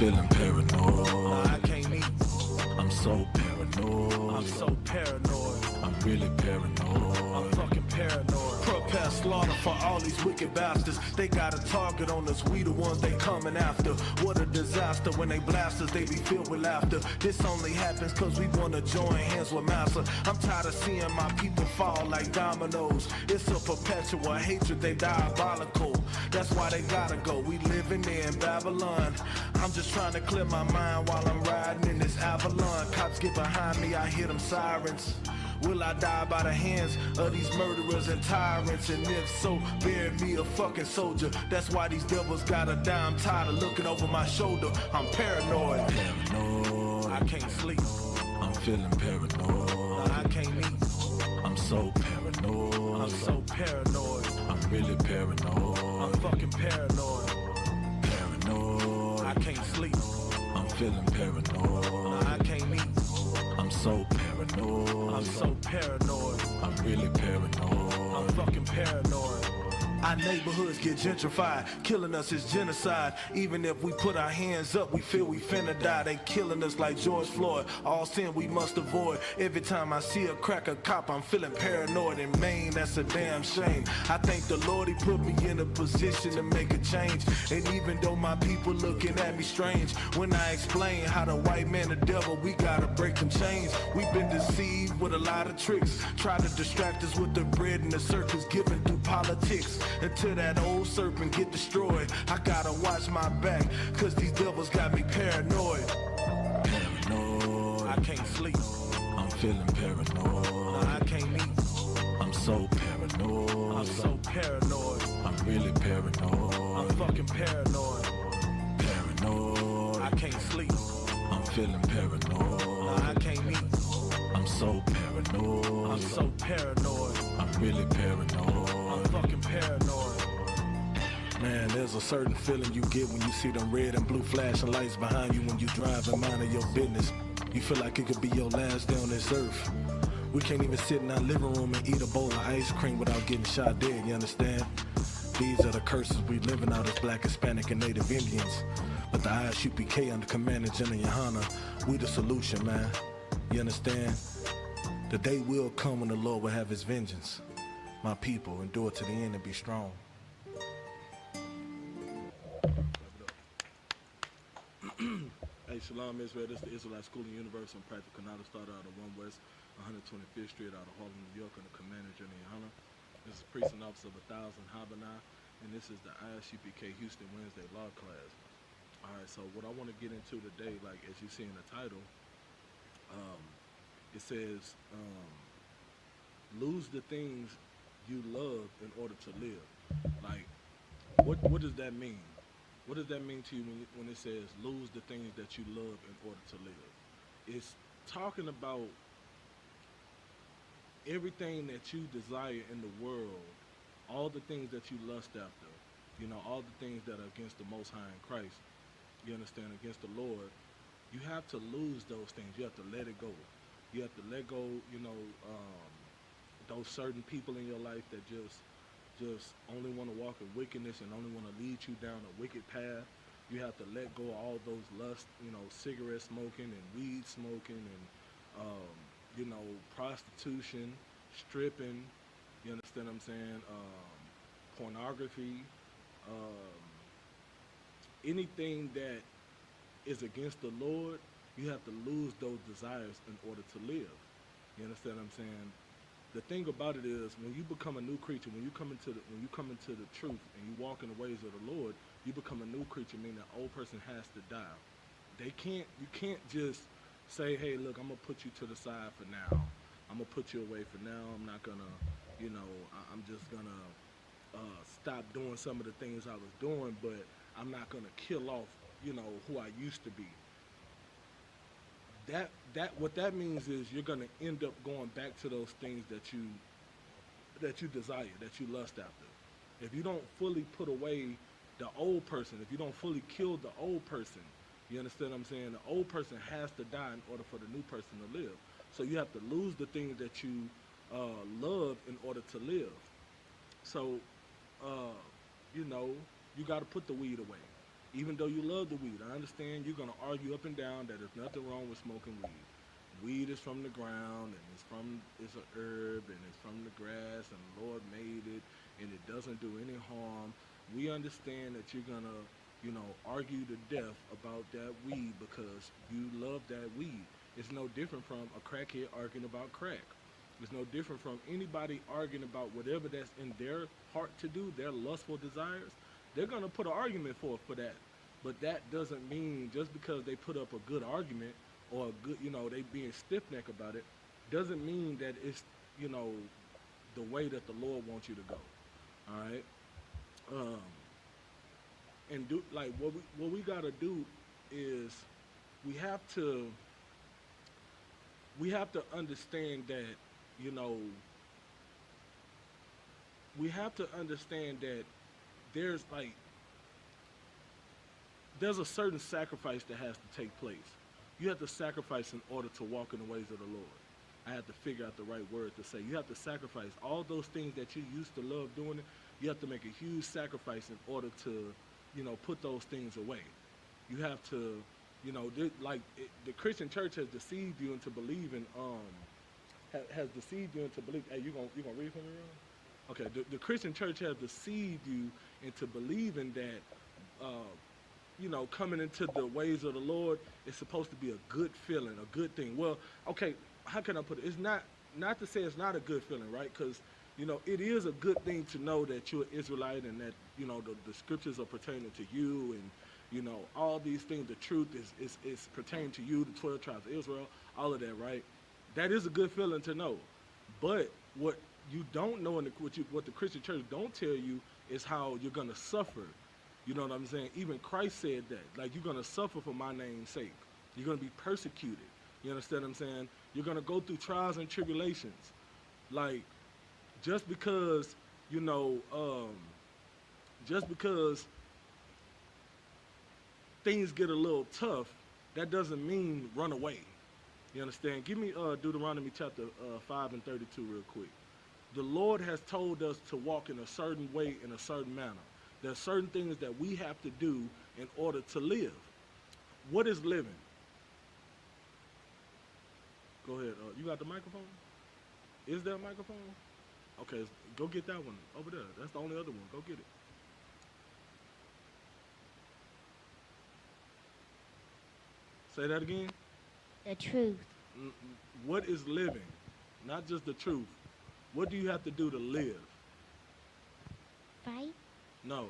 feeling paranoid. I can't eat. I'm so paranoid. I'm so paranoid. I'm really paranoid. I'm fucking paranoid. Prepare slaughter for all these wicked bastards. They got a target on us, we the ones they coming after. What a disaster when they blast us, they be filled with laughter. This only happens cause we wanna join hands with massa. I'm tired of seeing my people fall like dominoes. It's a perpetual hatred, they diabolical. That's why they gotta go, we living there in Babylon. I'm just trying to clear my mind while I'm riding in this Avalon. Cops get behind me, I hear them sirens. Will I die by the hands of these murderers and tyrants? And if so, bury me a fucking soldier. That's why these devils gotta die. I'm tired of looking over my shoulder. I'm paranoid. Paranoid. I can't sleep. I'm feeling paranoid. I can't eat. I'm so paranoid. I'm so paranoid. I'm really paranoid. I'm fucking paranoid. Paranoid. I can't sleep. I'm feeling paranoid. I can't eat. I'm so paranoid. I'm so paranoid. I'm really paranoid. I'm fucking paranoid. Our neighborhoods get gentrified, killing us is genocide. Even if we put our hands up, we feel we finna die. They killing us like George Floyd, all sin we must avoid. Every time I see a cracker cop, I'm feeling paranoid. In Maine, that's a damn shame. I thank the Lord he put me in a position to make a change. And even though my people looking at me strange, when I explain how the white man the devil, we gotta break them chains. We've been deceived with a lot of tricks, try to distract us with the bread and the circus given through politics. Until that old serpent get destroyed, I gotta watch my back, cause these devils got me paranoid. Paranoid. I can't sleep. I'm feeling paranoid. I can't eat. I'm so paranoid. I'm so paranoid. I'm really paranoid. I'm fucking paranoid. Paranoid. I can't sleep. I'm feeling paranoid. I can't eat. I'm so paranoid. I'm so paranoid. I'm really paranoid. I'm fucking paranoid. Man, there's a certain feeling you get when you see them red and blue flashing lights behind you when you drive and minding your business. You feel like it could be your last day on this earth. We can't even sit in our living room and eat a bowl of ice cream without getting shot dead, you understand? These are the curses we living out as Black, Hispanic, and Native Indians. But the I.S.U.P.K under Commander General YAHANNA, we the solution, man. You understand? The day will come when the Lord will have his vengeance. My people, endure to the end and be strong. Hey, Shalom, Israel. This is the Israelite School and University and Practical Canada. Started out of 1 West 125th Street out of Harlem, New York, under Commander General YAHANNA. This is Precinct Officer of 1000 YAHANNA, and this is the I.S.U.P.K Houston Wednesday Law Class. Alright, so what I want to get into today, like as you see in the title, it says, lose the things you love in order to live. Like, what does that mean? What does that mean to you when it says lose the things that you love in order to live? It's talking about everything that you desire in the world, all the things that you lust after, you know, all the things that are against the Most High in Christ, you understand, against the Lord. You have to lose those things. You have to let it go. You have to let go, you know, those certain people in your life that just only want to walk in wickedness and only want to lead you down a wicked path. You have to let go of all those lust, you know, cigarette smoking and weed smoking and, you know, prostitution, stripping, you understand what I'm saying, pornography, anything that is against the Lord. You have to lose those desires in order to live. You understand what I'm saying? The thing about it is, when you become a new creature, when you come into the truth and you walk in the ways of the Lord, you become a new creature, meaning the old person has to die. You can't just say, hey, look, I'm gonna put you to the side for now. I'm gonna put you away for now. I'm not gonna, you know, I'm just gonna stop doing some of the things I was doing, but I'm not gonna kill off, you know, who I used to be. What that means is you're gonna end up going back to those things that you desire, that you lust after. If you don't fully put away the old person, if you don't fully kill the old person, you understand what I'm saying? The old person has to die in order for the new person to live. So you have to lose the things that you love in order to live. So, you know, you got to put the weed away. Even though you love the weed, I understand you're gonna argue up and down that there's nothing wrong with smoking weed. Weed is from the ground, and it's an herb, and it's from the grass, and the Lord made it, and it doesn't do any harm. We understand that you're gonna, argue to death about that weed because you love that weed. It's no different from a crackhead arguing about crack. It's no different from anybody arguing about whatever that's in their heart to do, their lustful desires. They're gonna put an argument for that. But that doesn't mean just because they put up a good argument or a good, they being stiff neck about it, doesn't mean that it's, you know, the way that the Lord wants you to go. All right. Um, and do like what we gotta do is we have to we have to understand that, you know, we have to understand that there's like there's a certain sacrifice that has to take place. You have to sacrifice in order to walk in the ways of the Lord. I have to figure out the right word to say. You have to sacrifice all those things that you used to love doing it. You have to make a huge sacrifice in order to, put those things away. You have to, the Christian church has deceived you into believing, has deceived you into believe. Hey, you gonna read for me, Ron? Okay, the Christian church has deceived you into believing that, coming into the ways of the Lord is supposed to be a good feeling, a good thing. Well, okay, how can I put it? It's not to say it's not a good feeling, right? Because, it is a good thing to know that you're an Israelite and that, the scriptures are pertaining to you and, all these things, the truth is pertaining to you, the 12 tribes of Israel, all of that, right? That is a good feeling to know. But what you don't know and what the Christian church don't tell you is how you're going to suffer. You know what I'm saying? Even Christ said that. Like, you're going to suffer for my name's sake. You're going to be persecuted. You understand what I'm saying? You're going to go through trials and tribulations. Like, just because, just because things get a little tough, that doesn't mean run away. You understand? Give me Deuteronomy chapter 5 and 32 real quick. The Lord has told us to walk in a certain way, in a certain manner. There are certain things that we have to do in order to live. What is living? Go ahead. You got the microphone? Is there a microphone? Okay, go get that one over there. That's the only other one. Go get it. Say that again. The truth. What is living? Not just the truth. What do you have to do to live? Fight. No.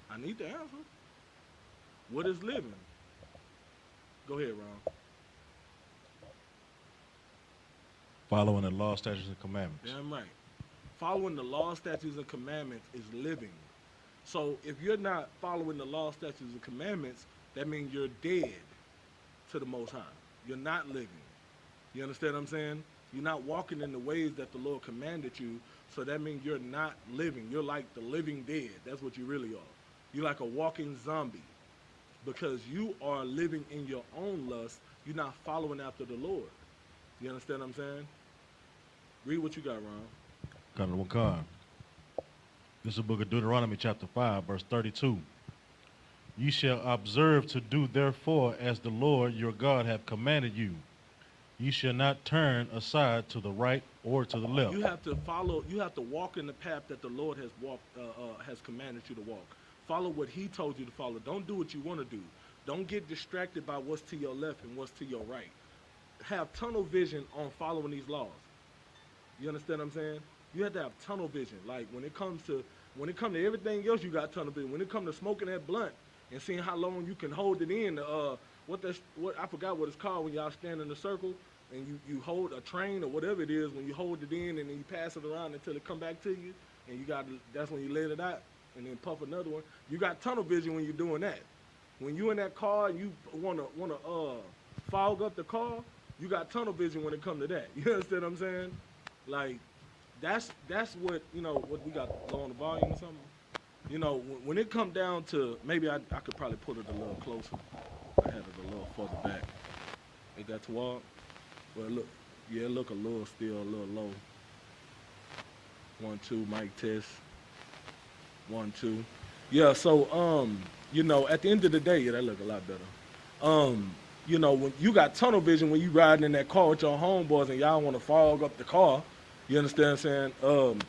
I need the answer. What is living? Go ahead, Ron. Following the law, statutes, and commandments. Damn right. Following the law, statutes, and commandments is living. So if you're not following the law, statutes, and commandments, that means you're dead to the Most High. You're not living. You understand what I'm saying? You're not walking in the ways that the Lord commanded you, so that means you're not living. You're like the living dead. That's what you really are. You're like a walking zombie because you are living in your own lust. You're not following after the Lord. You understand what I'm saying? Read what you got, Ron. Got it, Wakan. This is the book of Deuteronomy, chapter 5, verse 32. You shall observe to do therefore as the Lord your God hath commanded you. You shall not turn aside to the right or to the left. You have to follow. You have to walk in the path that the Lord has commanded you to walk. Follow what He told you to follow. Don't do what you want to do. Don't get distracted by what's to your left and what's to your right. Have tunnel vision on following these laws. You understand what I'm saying? You have to have tunnel vision. Like when it comes to everything else, you got tunnel vision. When it comes to smoking that blunt and seeing how long you can hold it in, what I forgot what it's called when y'all stand in a circle and you hold a train or whatever it is, when you hold it in and then you pass it around until it come back to you, and that's when you let it out and then puff another one. You got tunnel vision when you're doing that. When you in that car and you wanna fog up the car, you got tunnel vision when it comes to that. You understand what I'm saying? Like that's what what we got low on the volume or something. When it come down to, maybe I could probably put it a little closer. I had it a little further back. Ain't that too hard? Well, look, yeah, it look still a little low. 1, 2, mic test. 1, 2. Yeah, so you know, at the end of the day, yeah, that look a lot better. You know, when you got tunnel vision when you riding in that car with your homeboys and y'all want to fog up the car, you understand what I'm saying?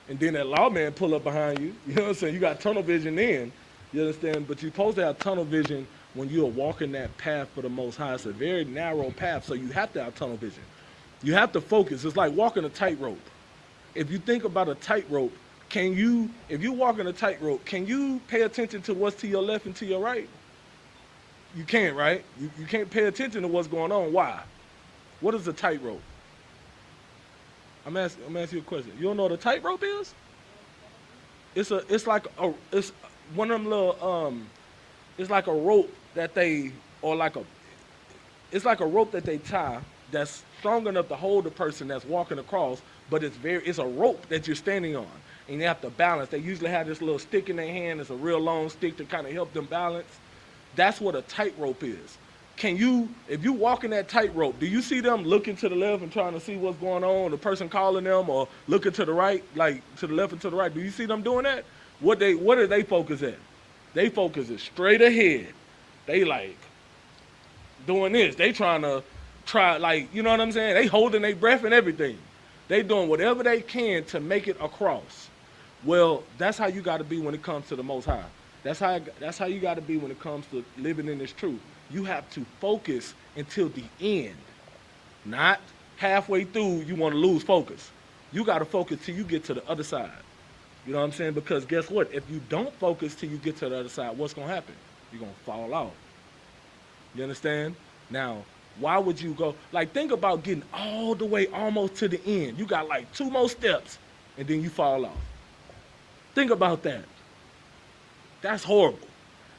And then that lawman pull up behind you, you know what I'm saying? You got tunnel vision then, you understand? But you're supposed to have tunnel vision when you are walking that path for the Most High. It's a very narrow path, so you have to have tunnel vision. You have to focus. It's like walking a tightrope. If you think about a tightrope, if you walk in a tightrope, can you pay attention to what's to your left and to your right? You can't, right? You can't pay attention to what's going on. Why? What is a tightrope? I'm asking you a question. You don't know what a tightrope is? It's like one of them little it's like a rope that they it's like a rope that they tie that's strong enough to hold the person that's walking across, but it's a rope that you're standing on, and you have to balance. They usually have this little stick in their hand. It's a real long stick to kind of help them balance. That's what a tightrope is. If you walk in that tightrope, do you see them looking to the left and trying to see what's going on, the person calling them, or looking to the right, like to the left and to the right? Do you see them doing that? What do they focus at? They focus is straight ahead. They like doing this. They trying to like, you know what I'm saying? They holding their breath and everything. They doing whatever they can to make it across. Well, that's how you got to be when it comes to the Most High. That's how you got to be when it comes to living in this truth. You have to focus until the end. Not halfway through you want to lose focus. You got to focus till you get to the other side. You know what I'm saying? Because guess what? If you don't focus till you get to the other side, what's going to happen? You're going to fall out. You understand? Now, why would you go? Like, think about getting all the way almost to the end. You got like 2 more steps, and then you fall off. Think about that. That's horrible.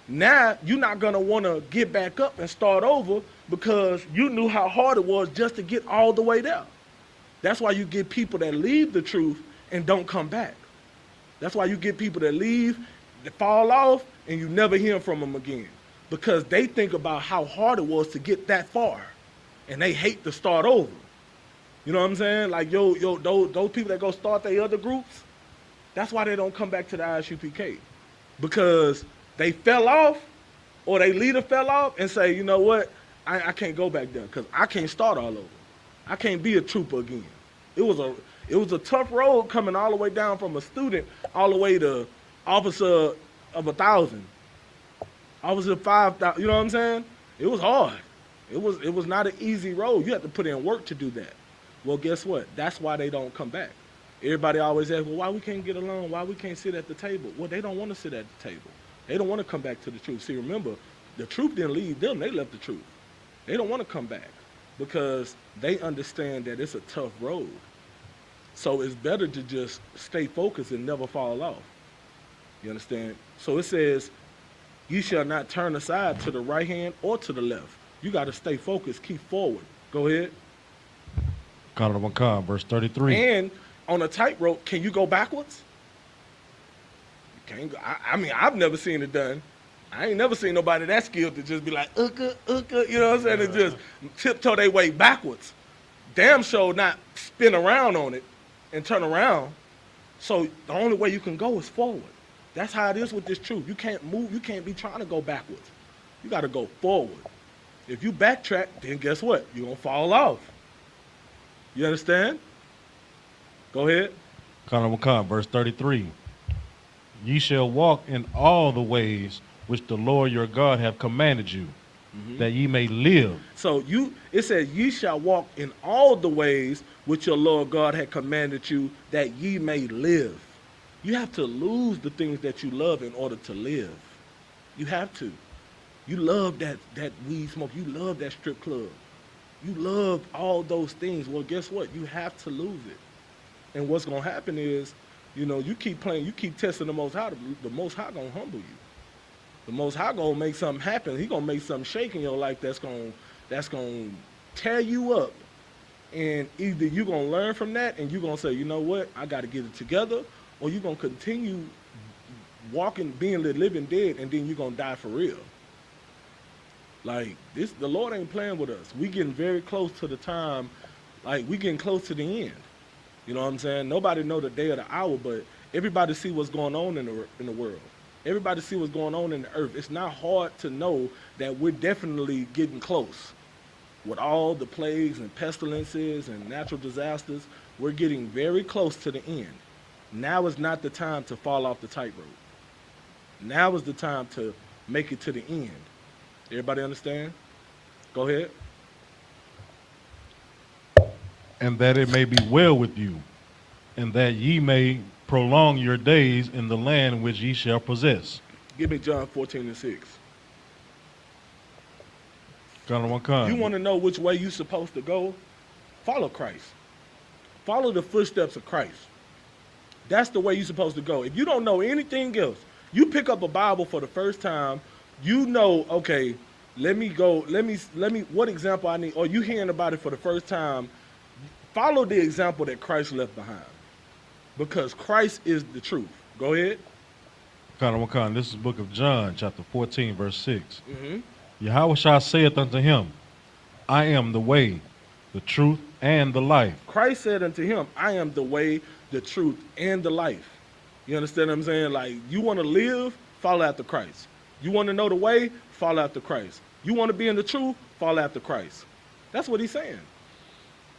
Now, you're not going to want to get back up and start over because you knew how hard it was just to get all the way there. That's why you get people that leave the truth and don't come back. That's why you get people that leave, that fall off, and you never hear from them again. Because they think about how hard it was to get that far, and they hate to start over. You know what I'm saying? Like, those people that go start their other groups, that's why they don't come back to the I.S.U.P.K. Because they fell off, or their leader fell off, and say, you know what, I can't go back there because I can't start all over. I can't be a trooper again. It was a tough road coming all the way down from a student all the way to officer of 1,000. Officer 5,000, you know what I'm saying? It was hard. It was not an easy road. You have to put in work to do that. Well, guess what? That's why they don't come back. Everybody always asks, well, why we can't get along? Why we can't sit at the table? Well, they don't want to sit at the table. They don't want to come back to the truth. See, remember, the truth didn't leave them. They left the truth. They don't want to come back because they understand that it's a tough road. So it's better to just stay focused and never fall off. You understand? So it says, you shall not turn aside to the right hand or to the left. You got to stay focused, keep forward. Go ahead. Verse 33. And on a tightrope, can you go backwards? You can't go. I mean, I've never seen it done. I ain't never seen nobody that skilled to just be like, you know what I'm saying? And just tiptoe their way backwards. Damn sure not spin around on it and turn around. So the only way you can go is forward. That's how it is with this truth. You can't move. You can't be trying to go backwards. You got to go forward. If you backtrack, then guess what? You're going to fall off. You understand? Go ahead. Verse 33. Ye shall walk in all the ways which the Lord your God hath commanded you, that ye may live. So it says, ye shall walk in all the ways which your Lord God had commanded you, that ye may live. You have to lose the things that you love in order to live. You have to. You love that weed smoke. You love that strip club. You love all those things. Well, guess what? You have to lose it. And what's going to happen is, you know, you keep playing, you keep testing the Most High. The Most High going to humble you. The Most High going to make something happen. He going to make something shake in your life that's going to tear you up. And either you're going to learn from that and you're going to say, you know what, I got to get it together, or you're going to continue walking, being the living dead, and then you're going to die for real. Like, the Lord ain't playing with us. We getting very close to the time, like, we getting close to the end. You know what I'm saying? Nobody know the day or the hour, but Everybody see what's going on in the world. Everybody see what's going on in the earth. It's not hard to know that we're definitely getting close. With all the plagues and pestilences and natural disasters, we're getting very close to the end. Now is not the time to fall off the tightrope. Now is the time to make it to the end. Everybody understand? Go ahead. And that it may be well with you, and that ye may prolong your days in the land which ye shall possess. Give me John 14:6. You You want to know which way you're supposed to go? Follow Christ. Follow the footsteps of Christ. That's the way you're supposed to go. If you don't know anything else, you pick up a Bible for the first time, you know, okay, let me go, what example I need, or you hearing about it for the first time, follow the example that Christ left behind. Because Christ is the truth. Go ahead. This is the book of John, chapter 14, verse 6. Yahushua saith unto him, I am the way, the truth, and the life. Christ said unto him, I am the way, the truth, and the life. You understand what I'm saying? Like, you want to live, follow after Christ. You want to know the way, follow after Christ. You want to be in the truth, follow after Christ. That's what he's saying.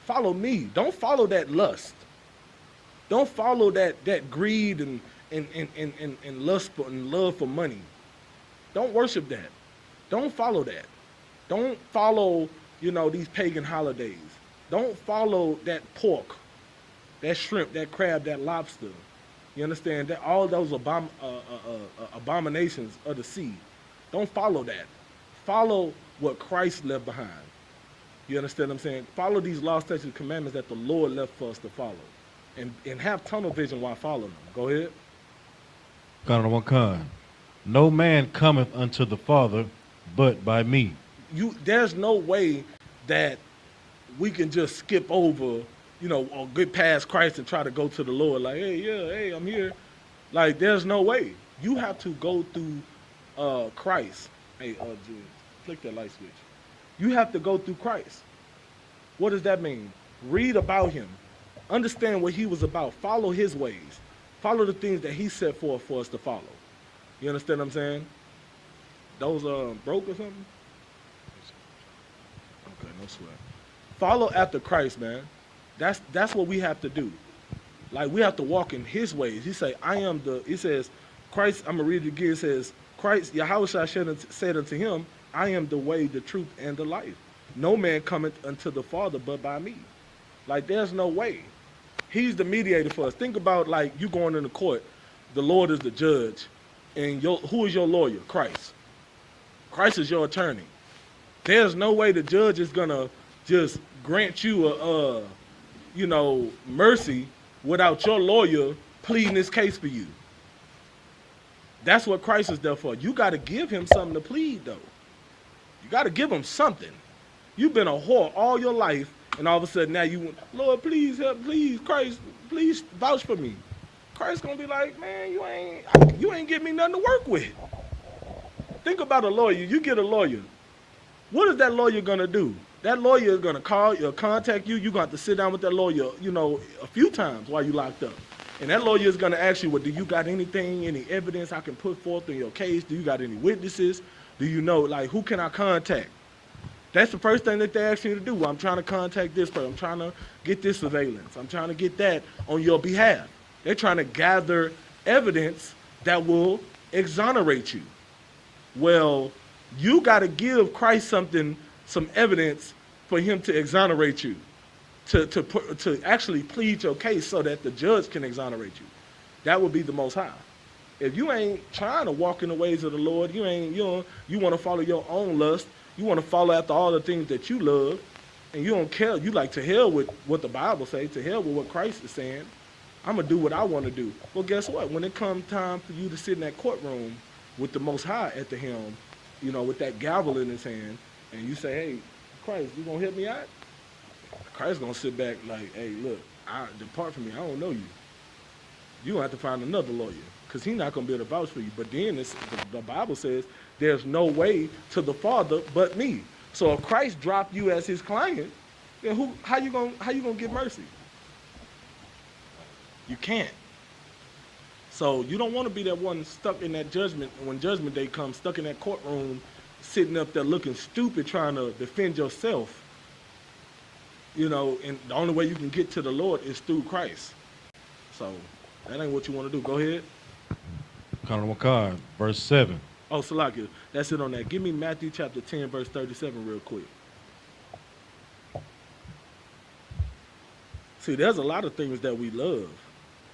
Follow me. Don't follow that lust. Don't follow that greed and lust and love for money. Don't worship that. Don't follow that. Don't follow, these pagan holidays. Don't follow that pork, that shrimp, that crab, that lobster. You understand? That all those abominations of the sea. Don't follow that. Follow what Christ left behind. You understand what I'm saying? Follow these laws, statutes, and commandments that the Lord left for us to follow. And have tunnel vision while following them. Go ahead. No man cometh unto the Father but by me. There's no way that we can just skip over, or get past Christ and try to go to the Lord like, hey, I'm here. Like, there's no way. You have to go through Christ. Hey, Julian, click that light switch. You have to go through Christ. What does that mean? Read about him. Understand what he was about. Follow his ways. Follow the things that he set forth for us to follow. You understand what I'm saying? Those broke or something? Okay, no sweat. Follow after Christ, man. That's what we have to do. Like, we have to walk in his ways. He says, Christ, I'm going to read it again. It says, Christ, Yahushua said unto him, I am the way, the truth, and the life. No man cometh unto the Father but by me. Like, there's no way. He's the mediator for us. Think about, like, you going into court. The Lord is the judge. And who is your lawyer? Christ. Christ is your attorney. There's no way the judge is going to just grant you mercy without your lawyer pleading this case for you. That's what Christ is there for. You got to give him something to plead, though. You got to give him something. You've been a whore all your life, and all of a sudden now you want, Lord, please help, please, Christ, please vouch for me. Christ's going to be like, man, you ain't give me nothing to work with. Think about a lawyer. You get a lawyer. What is that lawyer going to do? That lawyer is going to call you, contact you. You're going to have to sit down with that lawyer, a few times while you're locked up. And that lawyer is going to ask you, well, do you got anything, any evidence I can put forth in your case? Do you got any witnesses? Do you know, like, who can I contact? That's the first thing that they ask you to do. Well, I'm trying to contact this person. I'm trying to get this surveillance. I'm trying to get that on your behalf. They're trying to gather evidence that will exonerate you. Well, you got to give Christ some evidence for him to exonerate you, to actually plead your case so that the judge can exonerate you. That would be the Most High. If you ain't trying to walk in the ways of the Lord, you want to follow your own lust, you want to follow after all the things that you love, and you don't care, you like to hell with what the Bible says, to hell with what Christ is saying, I'm going to do what I want to do. Well, guess what? When it comes time for you to sit in that courtroom with the Most High at the helm, with that gavel in his hand, and you say, hey, Christ, you going to help me out? Christ's going to sit back like, hey, look, depart from me. I don't know you. You're going to have to find another lawyer because he's not going to be able to vouch for you. But then the Bible says there's no way to the Father but me. So if Christ dropped you as his client, then how you gonna get mercy? You can't. So you don't want to be that one stuck in that judgment, when judgment day comes, stuck in that courtroom, sitting up there looking stupid trying to defend yourself. You know, and the only way you can get to the Lord is through Christ. So that ain't what you want to do. Go ahead. Connor McCard, verse 7. Oh, Salakia, that's it on that. Give me Matthew chapter 10, verse 37 real quick. See, there's a lot of things that we love.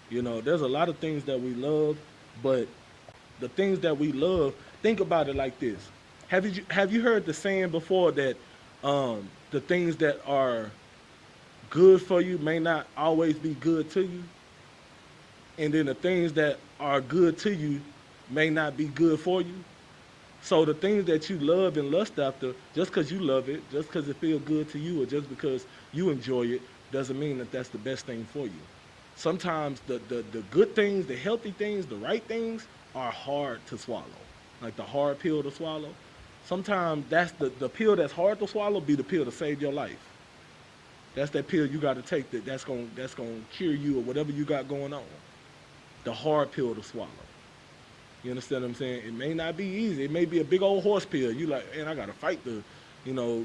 You know, there's a lot of things that we love, but the things that we love, think about it like this. Have you heard the saying before that the things that are good for you may not always be good to you? And then the things that are good to you may not be good for you. So the things that you love and lust after, just because you love it, just because it feels good to you, or just because you enjoy it, doesn't mean that that's the best thing for you. Sometimes the good things, the healthy things, the right things are hard to swallow. Like the hard pill to swallow. Sometimes that's the pill that's hard to swallow be the pill to save your life. That's that pill you got to take that's gonna cure you or whatever you got going on. The hard pill to swallow. You understand what I'm saying? It may not be easy. It may be a big old horse pill. You like, man, I got to fight to,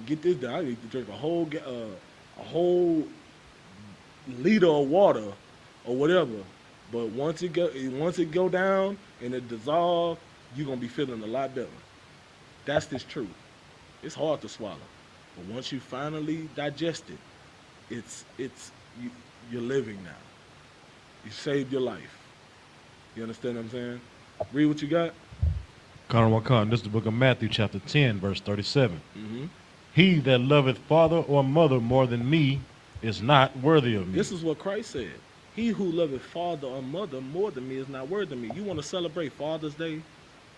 get this done. I need to drink a whole liter of water or whatever. But once it go down and it dissolve, you're gonna be feeling a lot better. That's this truth. It's hard to swallow, but once you finally digest it, you're living now. You saved your life. You understand what I'm saying? Read what you got. Connor McCard, this is the book of Matthew, chapter 10, verse 37. Mm-hmm. He that loveth father or mother more than me is not worthy of me. This is what Christ said. He who loveth father or mother more than me is not worthy of me. You want to celebrate Father's Day?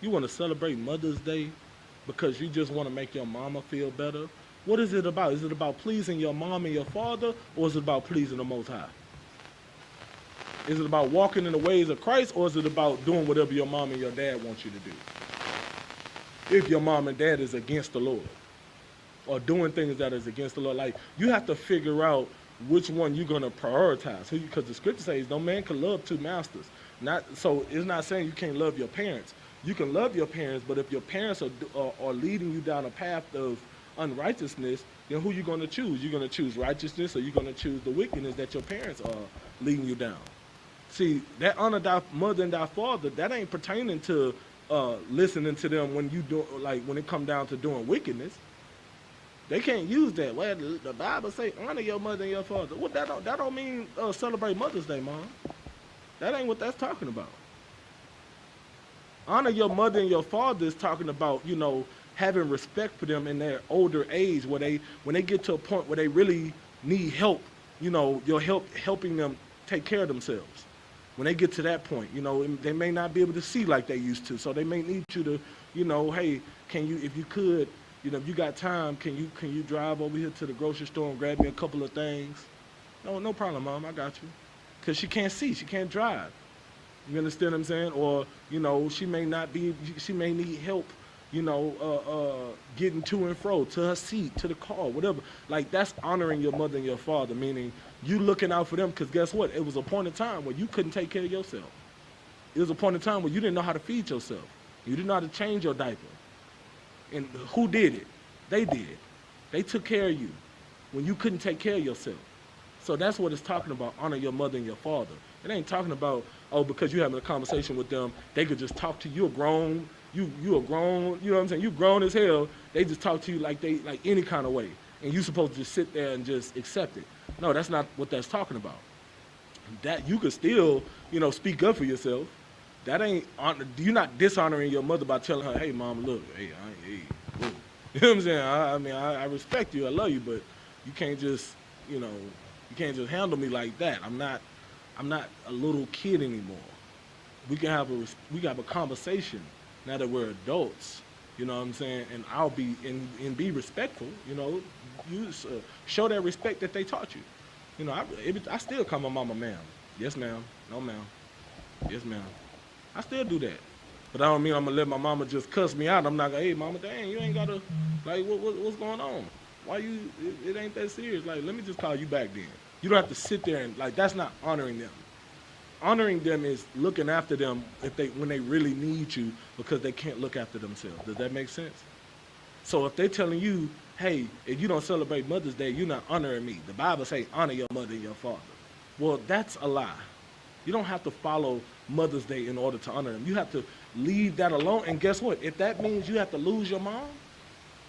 You want to celebrate Mother's Day because you just want to make your mama feel better? What is it about? Is it about pleasing your mom and your father, or is it about pleasing the Most High? Is it about walking in the ways of Christ, or is it about doing whatever your mom and your dad want you to do? If your mom and dad is against the Lord, or doing things that is against the Lord, like, you have to figure out which one you're going to prioritize. Because the scripture says no man can love two masters. So it's not saying you can't love your parents. You can love your parents, but if your parents are leading you down a path of unrighteousness, then who you going to choose? You're going to choose righteousness, or you're going to choose the wickedness that your parents are leading you down. See, that honor thy mother and thy father, that ain't pertaining to listening to them when you do, like, when it come down to doing wickedness. They can't use that. Well, the Bible say honor your mother and your father. Well, that don't mean celebrate Mother's Day, Mom. That ain't what that's talking about. Honor your mother and your father is talking about, having respect for them in their older age, when they get to a point where they really need help, your helping them take care of themselves. When they get to that point, they may not be able to see like they used to, so they may need you to, hey, can you, if you could, if you got time, can you drive over here to the grocery store and grab me a couple of things? No problem, Mom, I got you. Because she can't see, she can't drive. You understand what I'm saying? Or, she may need help, getting to and fro, to her seat, to the car, whatever. Like, that's honoring your mother and your father, meaning you looking out for them, because guess what? It was a point in time where you couldn't take care of yourself. It was a point in time where you didn't know how to feed yourself. You didn't know how to change your diaper. And who did it? They did. They took care of you when you couldn't take care of yourself. So that's what it's talking about, honor your mother and your father. It ain't talking about, because you're having a conversation with them, they could just talk to you. You're grown, you are grown, you know what I'm saying? You're grown as hell. They just talk to you like any kind of way. And you're supposed to just sit there and just accept it. No, that's not what that's talking about. That you could still, speak up for yourself. That ain't, you're not dishonoring your mother by telling her, hey, Mom, look, hey, whoa. You know what I'm saying? I respect you, I love you, but you can't just, you can't just handle me like that. I'm not a little kid anymore. We can have a conversation now that we're adults. You know what I'm saying? And I'll be and be respectful. You show that respect that they taught you. I still call my mama ma'am. Yes, ma'am. No, ma'am. Yes, ma'am. I still do that. But I don't mean I'm gonna let my mama just cuss me out. I'm not gonna, hey, mama, dang, you ain't gotta, like, what's going on? Why it ain't that serious. Like, let me just call you back then. You don't have to sit there and, like, that's not honoring them. honoring them is looking after them when they really need you because they can't look after themselves. Does that make sense? So if they're telling you, hey, if you don't celebrate Mother's Day, you're not honoring me. The Bible says honor your mother and your father. Well, that's a lie. You don't have to follow Mother's Day in order to honor them. You have to leave that alone. And guess what? If that means you have to lose your mom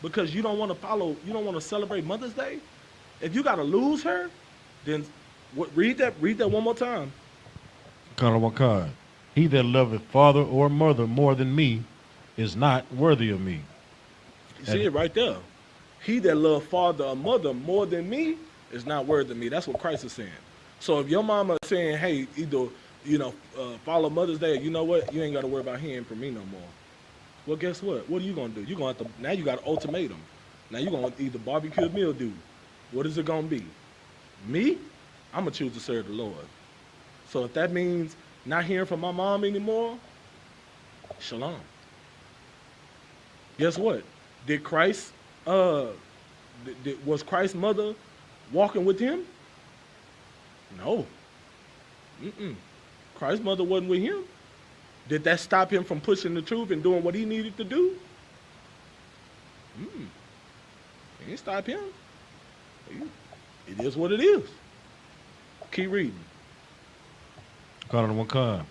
because you don't want to celebrate Mother's Day, if you got to lose her, then read that one more time. Colonel Wakad, he that loveth father or mother more than me is not worthy of me. You see it right there. He that loveth father or mother more than me is not worthy of me. That's what Christ is saying. So if your mama is saying, hey, either, follow Mother's Day, you know what? You ain't got to worry about hearing from me no more. Well, guess what? What are you going to do? You're going to have to, now you got an ultimatum. Now you're going to either barbecue meal dude. What is it going to be? Me? I'm going to choose to serve the Lord. So if that means not hearing from my mom anymore, shalom. Guess what? Did Christ, was Christ's mother walking with him? No. Christ's mother wasn't with him. Did that stop him from pushing the truth and doing what he needed to do? It didn't stop him. It is what it is. Keep reading. Colonel Wakad,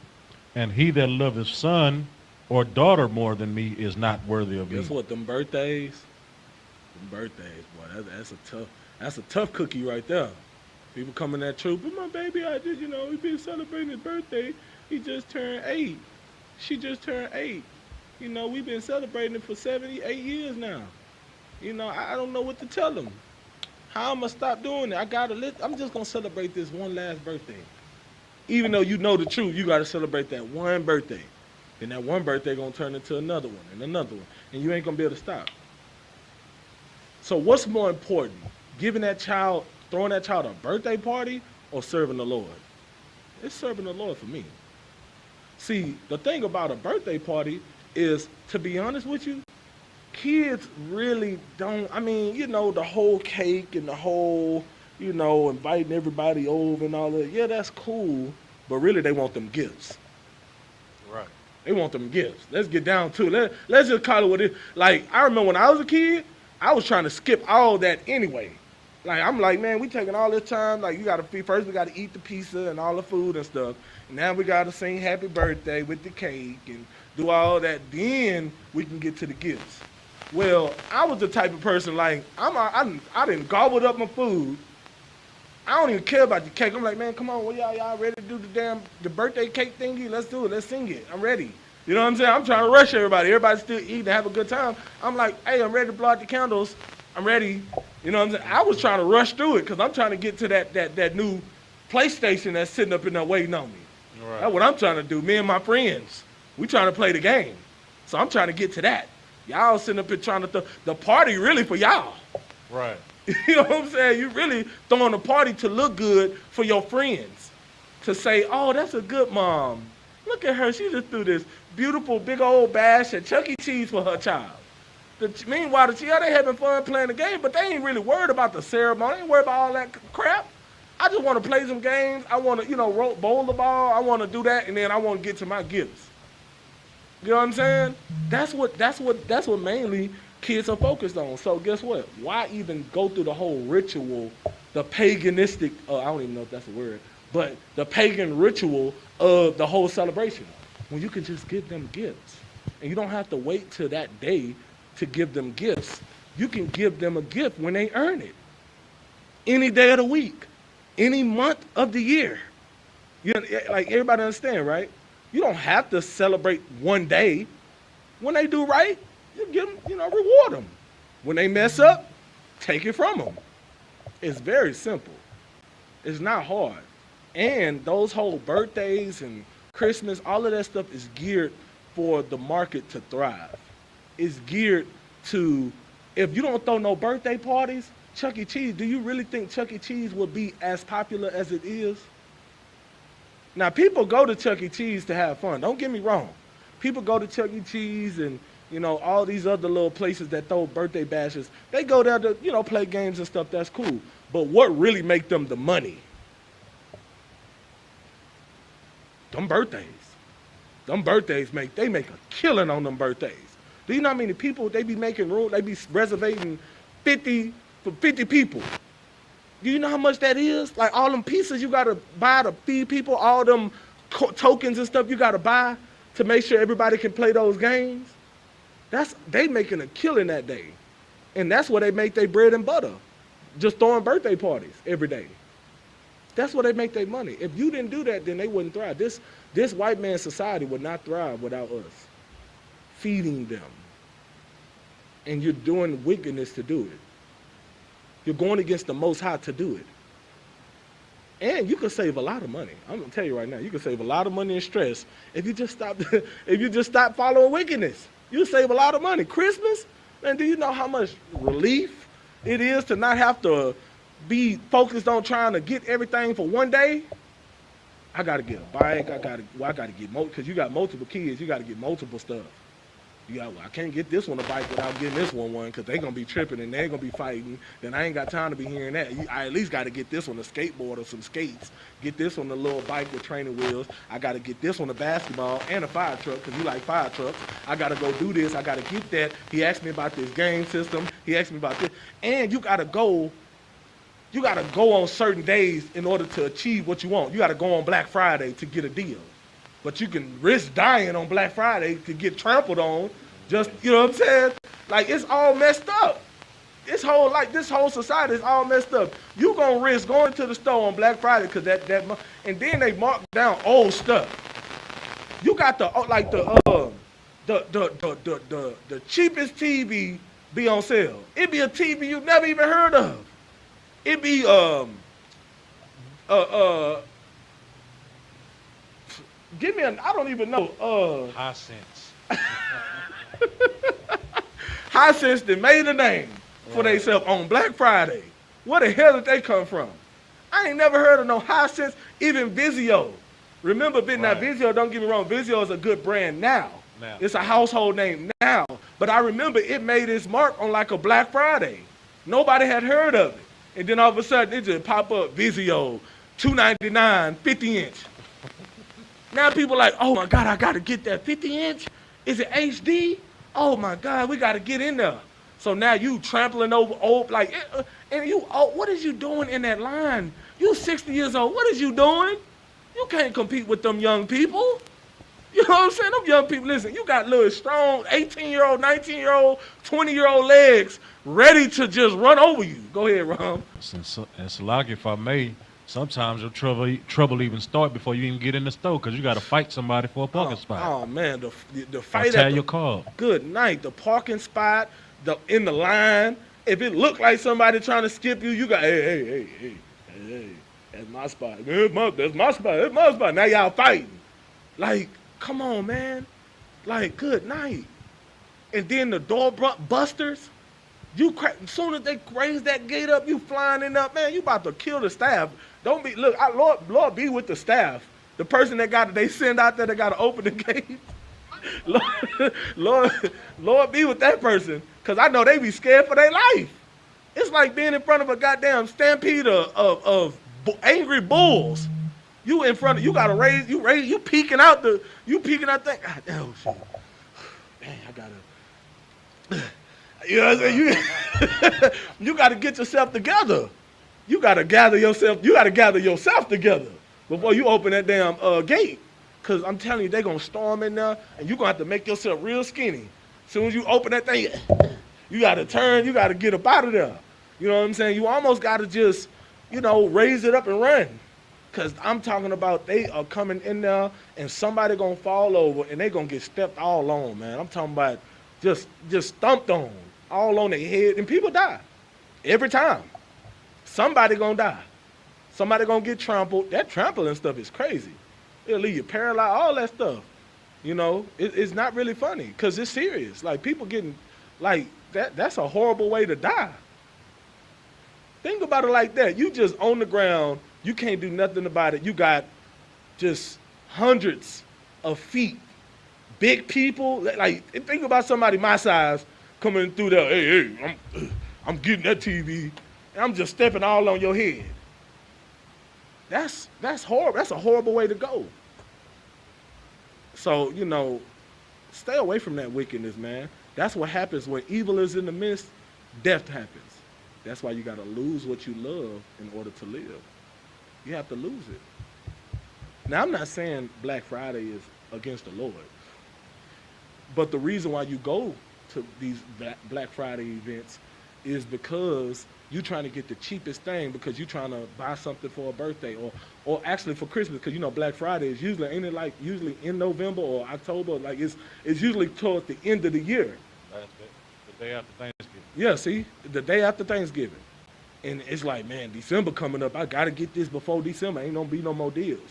and he that loveth son or daughter more than me is not worthy of me. Guess what? Them birthdays, boy, that's a tough cookie right there. People come in that truth, but my baby, we've been celebrating his birthday. He just turned 8. She just turned 8. We've been celebrating it for 78 years now. I don't know what to tell them. How I'm going to stop doing it? I'm just going to celebrate this one last birthday. Even though you know the truth, you got to celebrate that one birthday. Then that one birthday going to turn into another one and another one. And you ain't going to be able to stop. So what's more important? Throwing that child a birthday party or serving the Lord? It's serving the Lord for me. See, the thing about a birthday party is, to be honest with you, kids really don't, the whole cake and the whole, inviting everybody over and all that. Yeah, that's cool, but really they want them gifts. Right. They want them gifts. Let's get down to it. Let's just call it what it is. Like, I remember when I was a kid, I was trying to skip all that anyway. I'm like, man, we taking all this time. Like, we got to eat the pizza and all the food and stuff. And now we got to sing happy birthday with the cake and do all that. Then we can get to the gifts. Well, I was the type of person, like, I didn't gobble up my food. I don't even care about the cake. I'm like, man, come on, y'all ready to do the birthday cake thingy? Let's do it. Let's sing it. I'm ready. You know what I'm saying? I'm trying to rush everybody. Everybody's still eating to have a good time. I'm like, hey, I'm ready to blow out the candles. I'm ready. You know what I'm saying? I was trying to rush through it because I'm trying to get to that new PlayStation that's sitting up in there waiting on me. Right. That's what I'm trying to do. Me and my friends, we trying to play the game. So I'm trying to get to that. Y'all sitting up here trying to the party really for y'all. Right. You know what I'm saying? You really throwing a party to look good for your friends. To say, oh, that's a good mom. Look at her. She just threw this beautiful big old bash at Chuck E. Cheese for her child. Meanwhile, they having fun playing the game, but they ain't really worried about the ceremony. They ain't worried about all that crap. I just want to play some games. I want to, bowl the ball. I want to do that, and then I want to get to my gifts. You know what I'm saying? That's what mainly kids are focused on. So guess what? Why even go through the whole ritual, the paganistic, I don't even know if that's a word, but the pagan ritual of the whole celebration when you can just give them gifts. And you don't have to wait till that day to give them gifts. You can give them a gift when they earn it. Any day of the week, any month of the year. Like everybody understand, right? You don't have to celebrate one day. When they do right, you give them, reward them. When they mess up, take it from them. It's very simple. It's not hard. And those whole birthdays and Christmas, all of that stuff is geared for the market to thrive. It's geared to, if you don't throw no birthday parties, Chuck E. Cheese, do you really think Chuck E. Cheese will be as popular as it is? Now, people go to Chuck E. Cheese to have fun. Don't get me wrong. People go to Chuck E. Cheese and, all these other little places that throw birthday bashes. They go there to, play games and stuff. That's cool. But what really make them the money Them birthdays. Them birthdays they make a killing on them birthdays. Do you know how many people they be making room? They be reservating 50 for 50 people. Do you know how much that is? Like all them pieces you gotta buy to feed people, all them tokens and stuff you gotta buy to make sure everybody can play those games. They making a killing that day. And that's where they make their bread and butter. Just throwing birthday parties every day. That's where they make their money. If you didn't do that, then they wouldn't thrive. This white man society would not thrive without us feeding them. And you're doing wickedness to do it. You're going against the Most High to do it. And you can save a lot of money. I'm gonna tell you right now, you can save a lot of money and stress if you just stop following wickedness. You'll save a lot of money. Christmas, man, do you know how much relief it is to not have to be focused on trying to get everything for one day? I gotta get a bike. I gotta get because you got multiple kids. You gotta get multiple stuff. I can't get this one a bike without getting this one because they're going to be tripping and they're going to be fighting. Then I ain't got time to be hearing that. I at least got to get this one a skateboard or some skates. Get this one a little bike with training wheels. I got to get this one a basketball and a fire truck because you like fire trucks. I got to go do this. I got to get that. He asked me about this game system. He asked me about this. And you got to go on certain days in order to achieve what you want. You got to go on Black Friday to get a deal. But you can risk dying on Black Friday to get trampled on. Just, you know what I'm saying? Like, it's all messed up. This whole society is all messed up. You gonna risk going to the store on Black Friday because and then they mark down old stuff. You got the cheapest TV be on sale. It be a TV you never even heard of. It be give me I don't even know. High sense. High sense that made a name for themselves on Black Friday. Where the hell did they come from? I ain't never heard of no High Sense, even Vizio. Remember, now Vizio, don't get me wrong, Vizio is a good brand now. It's a household name now. But I remember it made its mark on like a Black Friday. Nobody had heard of it. And then all of a sudden, it just pop up, Vizio, $2.99, 50-inch. Now people like, oh my God, I got to get that 50-inch. Is it HD? Oh my God, we got to get in there. So now you trampling over old, like, and you, what is you doing in that line? You 60 years old, what is you doing? You can't compete with them young people. You know what I'm saying? Them young people, listen, you got little strong 18-year-old, 19-year-old, 20-year-old legs ready to just run over you. Go ahead, Ron. And Salaki, if I may, sometimes your trouble even start before you even get in the store because you got to fight somebody for a parking spot. Oh, man, the fight at your car. Good night. The parking spot, in the line. If it look like somebody trying to skip you, you got, hey, that's my spot. That's my spot. Now y'all fighting. Like, come on, man. Like, good night. And then the door busters. As soon as they raise that gate up, you flying in up, man, you about to kill the staff. Don't be, look, Lord be with the staff. The person they send out there that got to open the gate. Lord be with that person. Because I know they be scared for their life. It's like being in front of a goddamn stampede of angry bulls. You in front of, you got to you peeking out thing. God damn, shit. Man, I got to. You know what I'm saying? You got to get yourself together. You got to gather yourself together before you open that damn gate. Because I'm telling you, they're going to storm in there, and you're going to have to make yourself real skinny. As soon as you open that thing, you got to turn, you got to get up out of there. You know what I'm saying? You almost got to just, raise it up and run. Because I'm talking about they are coming in there, and somebody going to fall over, and they going to get stepped all on, man. I'm talking about just stomped on. All on their head, and people die every time. Somebody gonna die. Somebody gonna get trampled. That trampling stuff is crazy. It'll leave you paralyzed, all that stuff. It's not really funny because it's serious. Like people getting, like that's a horrible way to die. Think about it like that. You just on the ground. You can't do nothing about it. You got just hundreds of feet. Big people. Like think about somebody my size. Coming through there, hey, I'm getting that TV, and I'm just stepping all on your head. That's horrible. That's a horrible way to go. So, stay away from that wickedness, man. That's what happens when evil is in the midst, death happens. That's why you got to lose what you love in order to live. You have to lose it. Now, I'm not saying Black Friday is against the Lord, but the reason why you go to these Black Friday events is because you're trying to get the cheapest thing because you're trying to buy something for a birthday or actually for Christmas, because Black Friday is usually, ain't it like usually in November or October? Like it's usually towards the end of the year. The day after Thanksgiving. Yeah, see, the day after Thanksgiving. And it's like, man, December coming up. I got to get this before December. Ain't gonna be no more deals.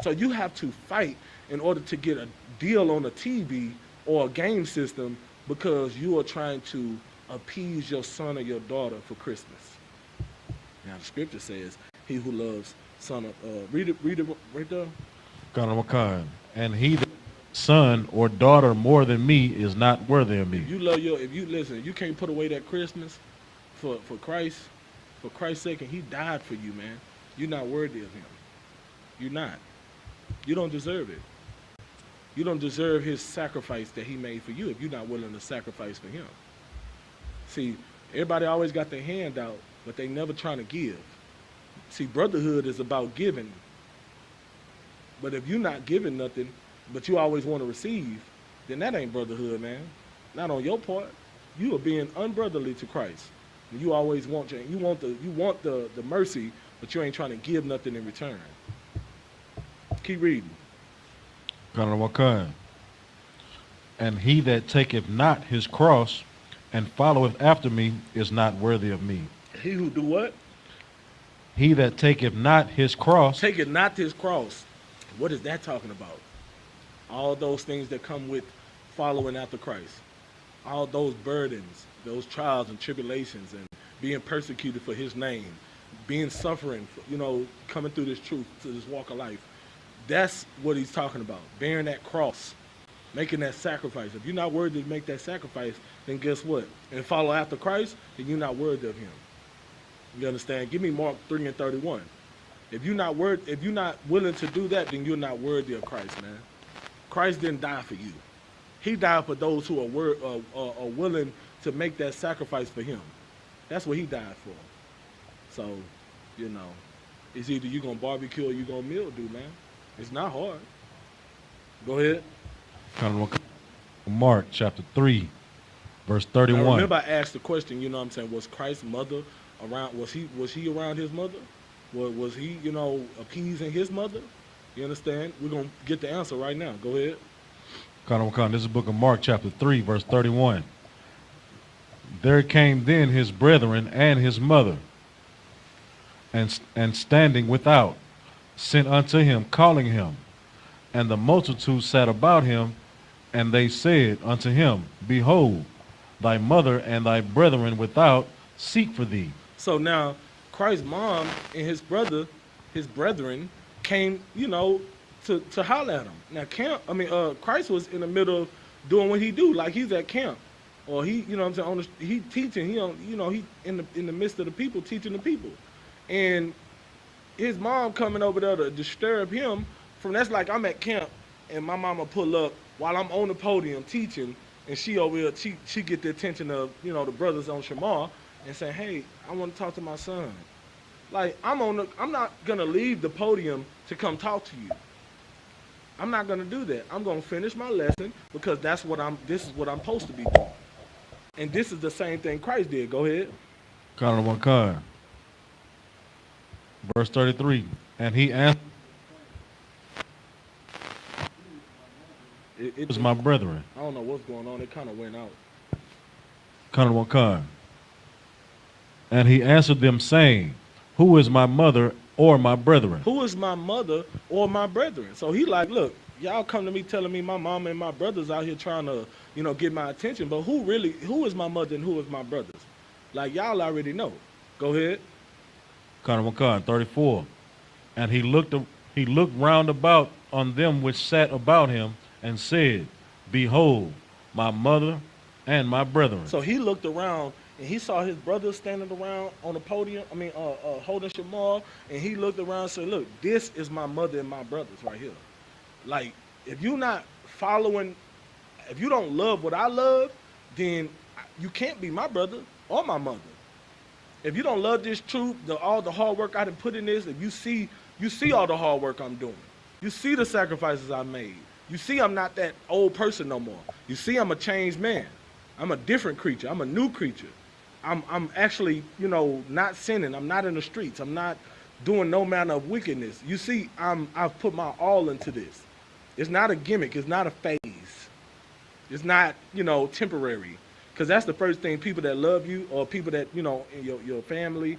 So you have to fight in order to get a deal on a TV or a game system because you are trying to appease your son or your daughter for Christmas. Now the scripture says, he who loves son of, read it right there. And he that son or daughter more than me is not worthy of me. If you listen, you can't put away that Christmas for Christ's sake, and he died for you, man. You're not worthy of him. You're not. You don't deserve it. You don't deserve his sacrifice that he made for you if you're not willing to sacrifice for him. See, everybody always got their hand out, but they never trying to give. See, brotherhood is about giving. But if you're not giving nothing, but you always want to receive, then that ain't brotherhood, man. Not on your part. You are being unbrotherly to Christ. You always want the mercy, but you ain't trying to give nothing in return. Keep reading. And he that taketh not his cross and followeth after me is not worthy of me. He who do what? He that taketh not his cross. Taketh not his cross. What is that talking about? All those things that come with following after Christ. All those burdens, those trials and tribulations, and being persecuted for his name, being suffering, coming through this truth, to this walk of life. That's what he's talking about. Bearing that cross, making that sacrifice. If you're not worthy to make that sacrifice, then guess what? And follow after Christ, then you're not worthy of him. You understand? Give me Mark 3:31. If you're not willing to do that, then you're not worthy of Christ, man. Christ didn't die for you. He died for those who are willing to make that sacrifice for him. That's what he died for. So, it's either you're going to barbecue or you're going to mildew, man. It's not hard. Go ahead. Mark chapter 3, verse 31. Now remember I asked the question, was Christ's mother around? Was he around his mother? Was he, appeasing his mother? You understand? We're going to get the answer right now. Go ahead. This is the book of Mark chapter 3, verse 31. There came then his brethren and his mother, and standing without, sent unto him, calling him. And the multitude sat about him, and they said unto him, Behold, thy mother and thy brethren without seek for thee. So now, Christ's mom and his brethren came, to holler at him. Now, Christ was in the middle of doing what he do, like he's at camp, or he teaching. He in the midst of the people, teaching the people, and his mom coming over there to disturb him. That's like I'm at camp, and my mama pull up while I'm on the podium teaching, and she over here, she get the attention of the brothers on Shamar, and say, hey, I want to talk to my son. Like I'm not gonna leave the podium to come talk to you. I'm not gonna do that. I'm gonna finish my lesson because this is what I'm supposed to be doing. And this is the same thing Christ did. Go ahead. Verse 33. And he answered, it was my brethren. I don't know what's going on. It kind of went out. And he answered them, saying, Who is my mother or my brethren? Who is my mother or my brethren? So he like, look, y'all come to me telling me my mom and my brothers out here trying to, get my attention. But who is my mother and who is my brothers? Like, y'all already know. Go ahead. 34. And he looked round about on them which sat about him, and said, Behold, my mother and my brethren. So he looked around, and he saw his brothers standing around on the podium, holding Shamar, and he looked around and said, look, this is my mother and my brothers right here. Like, if you're not following, if you don't love what I love, then you can't be my brother or my mother. If you don't love this truth, all the hard work I done put in this, if you see all the hard work I'm doing. You see the sacrifices I made. You see I'm not that old person no more. You see I'm a changed man. I'm a different creature. I'm a new creature. I'm actually, not sinning. I'm not in the streets. I'm not doing no manner of wickedness. You see, I've put my all into this. It's not a gimmick. It's not a phase. It's not, temporary. Because that's the first thing people that love you or people that, in your family,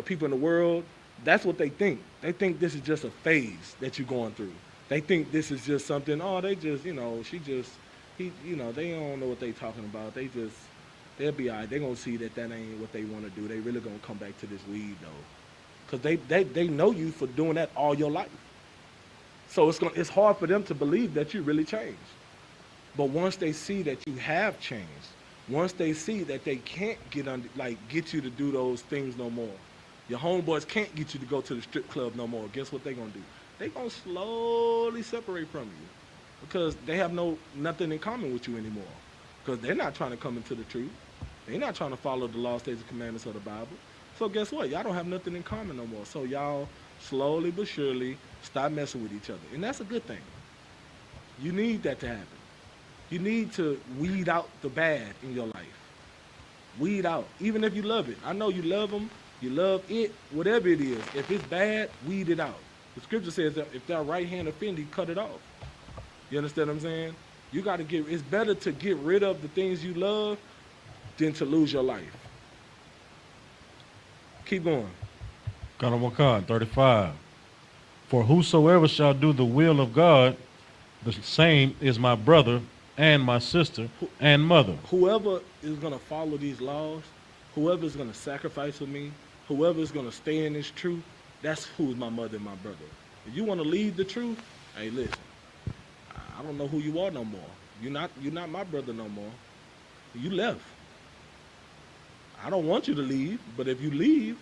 people in the world, that's what they think. They think this is just a phase that you're going through. They think this is just something, they just, they don't know what they talking about. They'll be all right. They're going to see that ain't what they want to do. They really going to come back to this weed, though. Because they know you for doing that all your life. So it's hard for them to believe that you really changed. But once they see that you have changed, once they see that they can't get you to do those things no more, your homeboys can't get you to go to the strip club no more, guess what they're going to do? They're going to slowly separate from you because they have nothing in common with you anymore because they're not trying to come into the truth. They're not trying to follow the law, statutes, and commandments of the Bible. So guess what? Y'all don't have nothing in common no more. So y'all slowly but surely stop messing with each other. And that's a good thing. You need that to happen. You need to weed out the bad in your life. Weed out, even if you love it. I know you love them, you love it, whatever it is. If it's bad, weed it out. The scripture says that if that right hand offend you, cut it off. You understand what I'm saying? You got to it's better to get rid of the things you love than to lose your life. Keep going. God 35. For whosoever shall do the will of God, the same is my brother and my sister and mother. Whoever is going to follow these laws, whoever is going to sacrifice for me, whoever is going to stay in this truth, that's who's my mother and my brother. If you want to leave the truth, hey, listen, I don't know who you are no more. You're not my brother no more. You left. I don't want you to leave, but if you leave,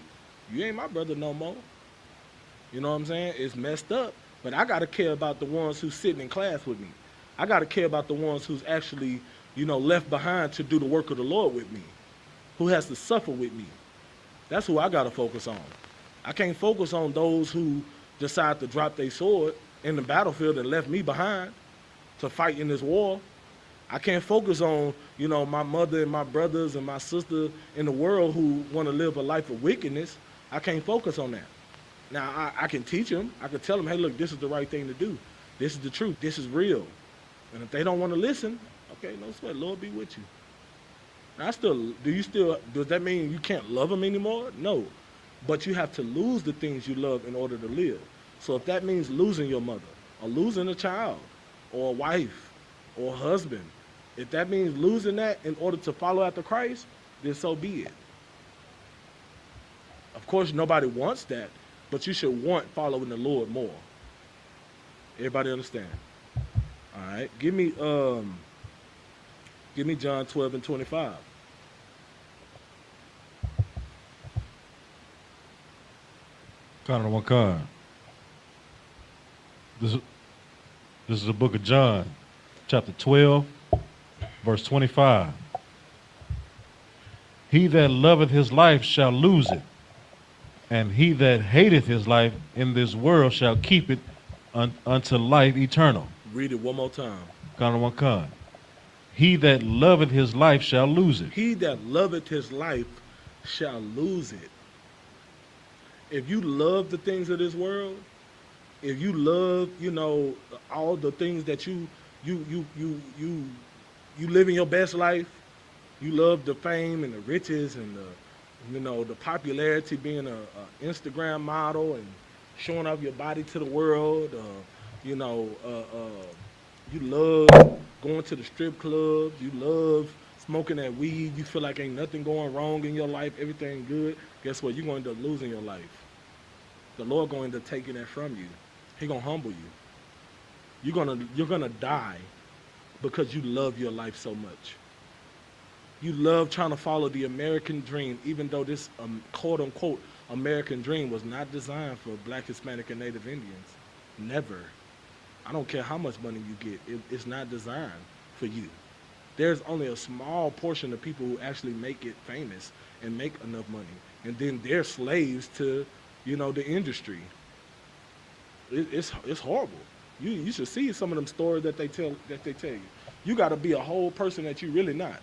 you ain't my brother no more. You know what I'm saying? It's messed up, but I got to care about the ones who's sitting in class with me. I got to care about the ones who's actually, left behind to do the work of the Lord with me, who has to suffer with me. That's who I got to focus on. I can't focus on those who decide to drop their sword in the battlefield and left me behind to fight in this war. I can't focus on, my mother and my brothers and my sister in the world who want to live a life of wickedness. I can't focus on that. Now, I can teach them. I can tell them, hey, look, this is the right thing to do. This is the truth. This is real. And if they don't want to listen, okay, no sweat. Lord be with you. Now, does that mean you can't love them anymore? No. But you have to lose the things you love in order to live. So if that means losing your mother or losing a child or a wife or a husband, if that means losing that in order to follow after Christ, then so be it. Of course, nobody wants that, but you should want following the Lord more. Everybody understand? All right. Give me John 12 and 25. God. This is the book of John, chapter 12, verse 25. He that loveth his life shall lose it, and he that hateth his life in this world shall keep it unto life eternal. Read it one more time. God. He that loveth his life shall lose it. He that loveth his life shall lose it. If you love the things of this world, if you love, all the things that you live in your best life, you love the fame and the riches and the popularity, being a Instagram model and showing off your body to the world, you love going to the strip clubs, you love smoking that weed, you feel like ain't nothing going wrong in your life, everything good, guess what? You're going to end up losing your life. The Lord going to end up taking that from you. He's going to humble you. You're gonna die because you love your life so much. You love trying to follow the American dream, even though this quote-unquote American dream was not designed for Black, Hispanic, and Native Indians. Never. I don't care how much money you get. It's not designed for you. There's only a small portion of people who actually make it famous and make enough money, and then they're slaves to, the industry. It's horrible. You should see some of them stories that they tell you. You got to be a whole person that you really not.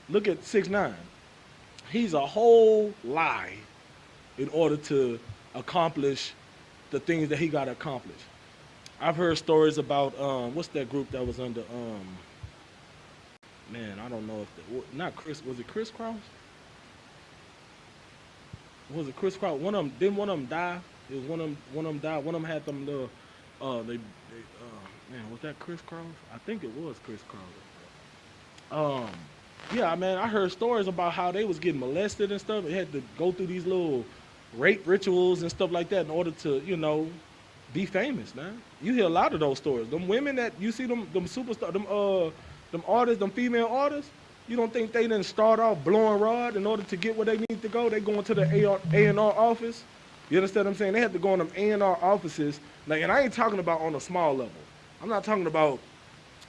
Look at 6ix9ine. He's a whole lie in order to accomplish the things that he got to accomplish. I've heard stories about what's that group that was under man, I don't know if not Chris, was it Chris Cross? Was it Chris Cross? One of them die? It was one of them died. One of them had them little man, was that Chris Cross? I think it was Chris Cross. Yeah, man, I heard stories about how they was getting molested and stuff. They had to go through these little rape rituals and stuff like that in order to, be famous, man. You hear a lot of those stories. Them women that you see them superstars, them artists, them female artists, you don't think they didn't start off blowing rod in order to get where they need to go? They going to the A&R office. You understand what I'm saying? They had to go in them A&R offices. Like, and I ain't talking about on a small level. I'm not talking about,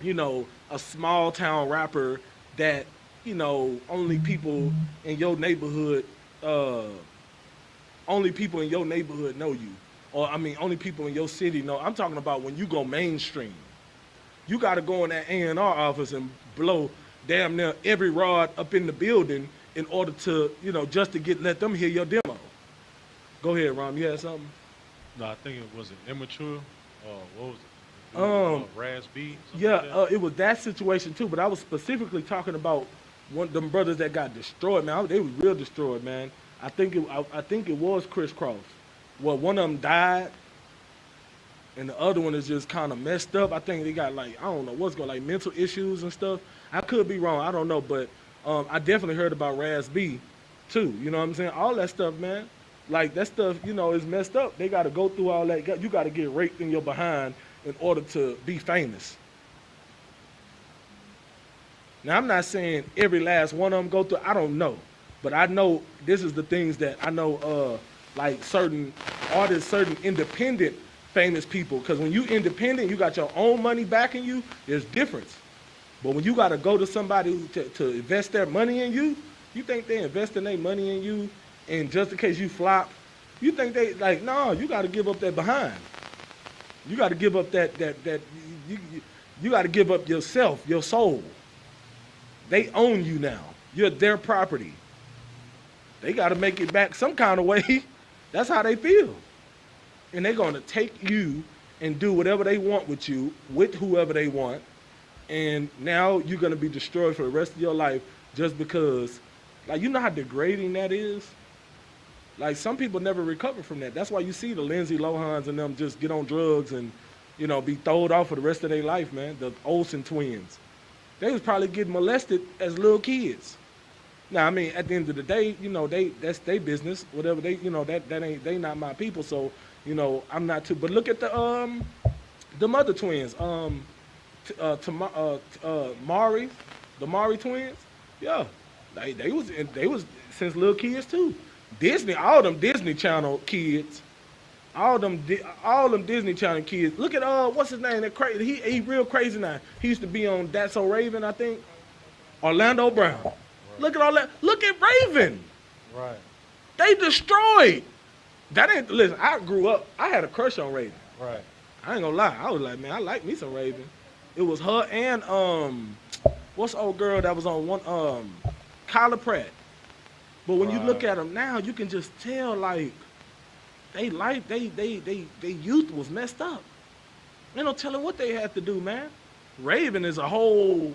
a small town rapper that, only people in your neighborhood know you. Or, only people in your city know. I'm talking about when you go mainstream. You got to go in that A&R office and blow damn near every rod up in the building in order to, just to let them hear your demo. Go ahead, Ron. You had something? No, I think it was immature. What was it? Raz B. Yeah, like it was that situation too. But I was specifically talking about one of them brothers that got destroyed, man. They was real destroyed, man. I think it was Chris Cross. Well, one of them died, and the other one is just kind of messed up. I think they got I don't know what's going, mental issues and stuff. I could be wrong. I don't know, but I definitely heard about Raz B too. You know what I'm saying? All that stuff, man. Like that stuff, is messed up. They got to go through all that. You got to get raped in your behind in order to be famous. Now, I'm not saying every last one of them go through. I don't know. But I know this is the things that I know, like certain artists, certain independent famous people. Because when you independent, you got your own money backing you, there's difference. But when you got to go to somebody to invest their money in you, you think they investing their money in you, and just in case you flop, you think they, no, you got to give up that behind. You got to give up you got to give up yourself, your soul. They own you now. You're their property. They got to make it back some kind of way. That's how they feel. And they're going to take you and do whatever they want with you, with whoever they want. And now you're going to be destroyed for the rest of your life just because, you know how degrading that is? Some people never recover from that. That's why you see the Lindsay Lohans and them just get on drugs and, be thrown off for the rest of their life, man. The Olsen twins. They was probably getting molested as little kids. Now, at the end of the day, that's their business. Whatever they, that ain't, they not my people. So, I'm not too. But look at the mother twins, Mari, the Mari twins. Yeah, they was since little kids too. Disney, all them Disney Channel kids, all them Disney Channel kids. Look at what's his name? That crazy. He real crazy now. He used to be on That's So Raven, I think. Orlando Brown. Right. Look at all that. Look at Raven. Right. They destroyed. That ain't, listen, I grew up, I had a crush on Raven. Right. I ain't gonna lie. I was like, man, I like me some Raven. It was her and what's the old girl that was on one Kyla Pratt. But when you look at them now, you can just tell they youth was messed up. Ain't no telling what they had to do, man. Raven is a whole,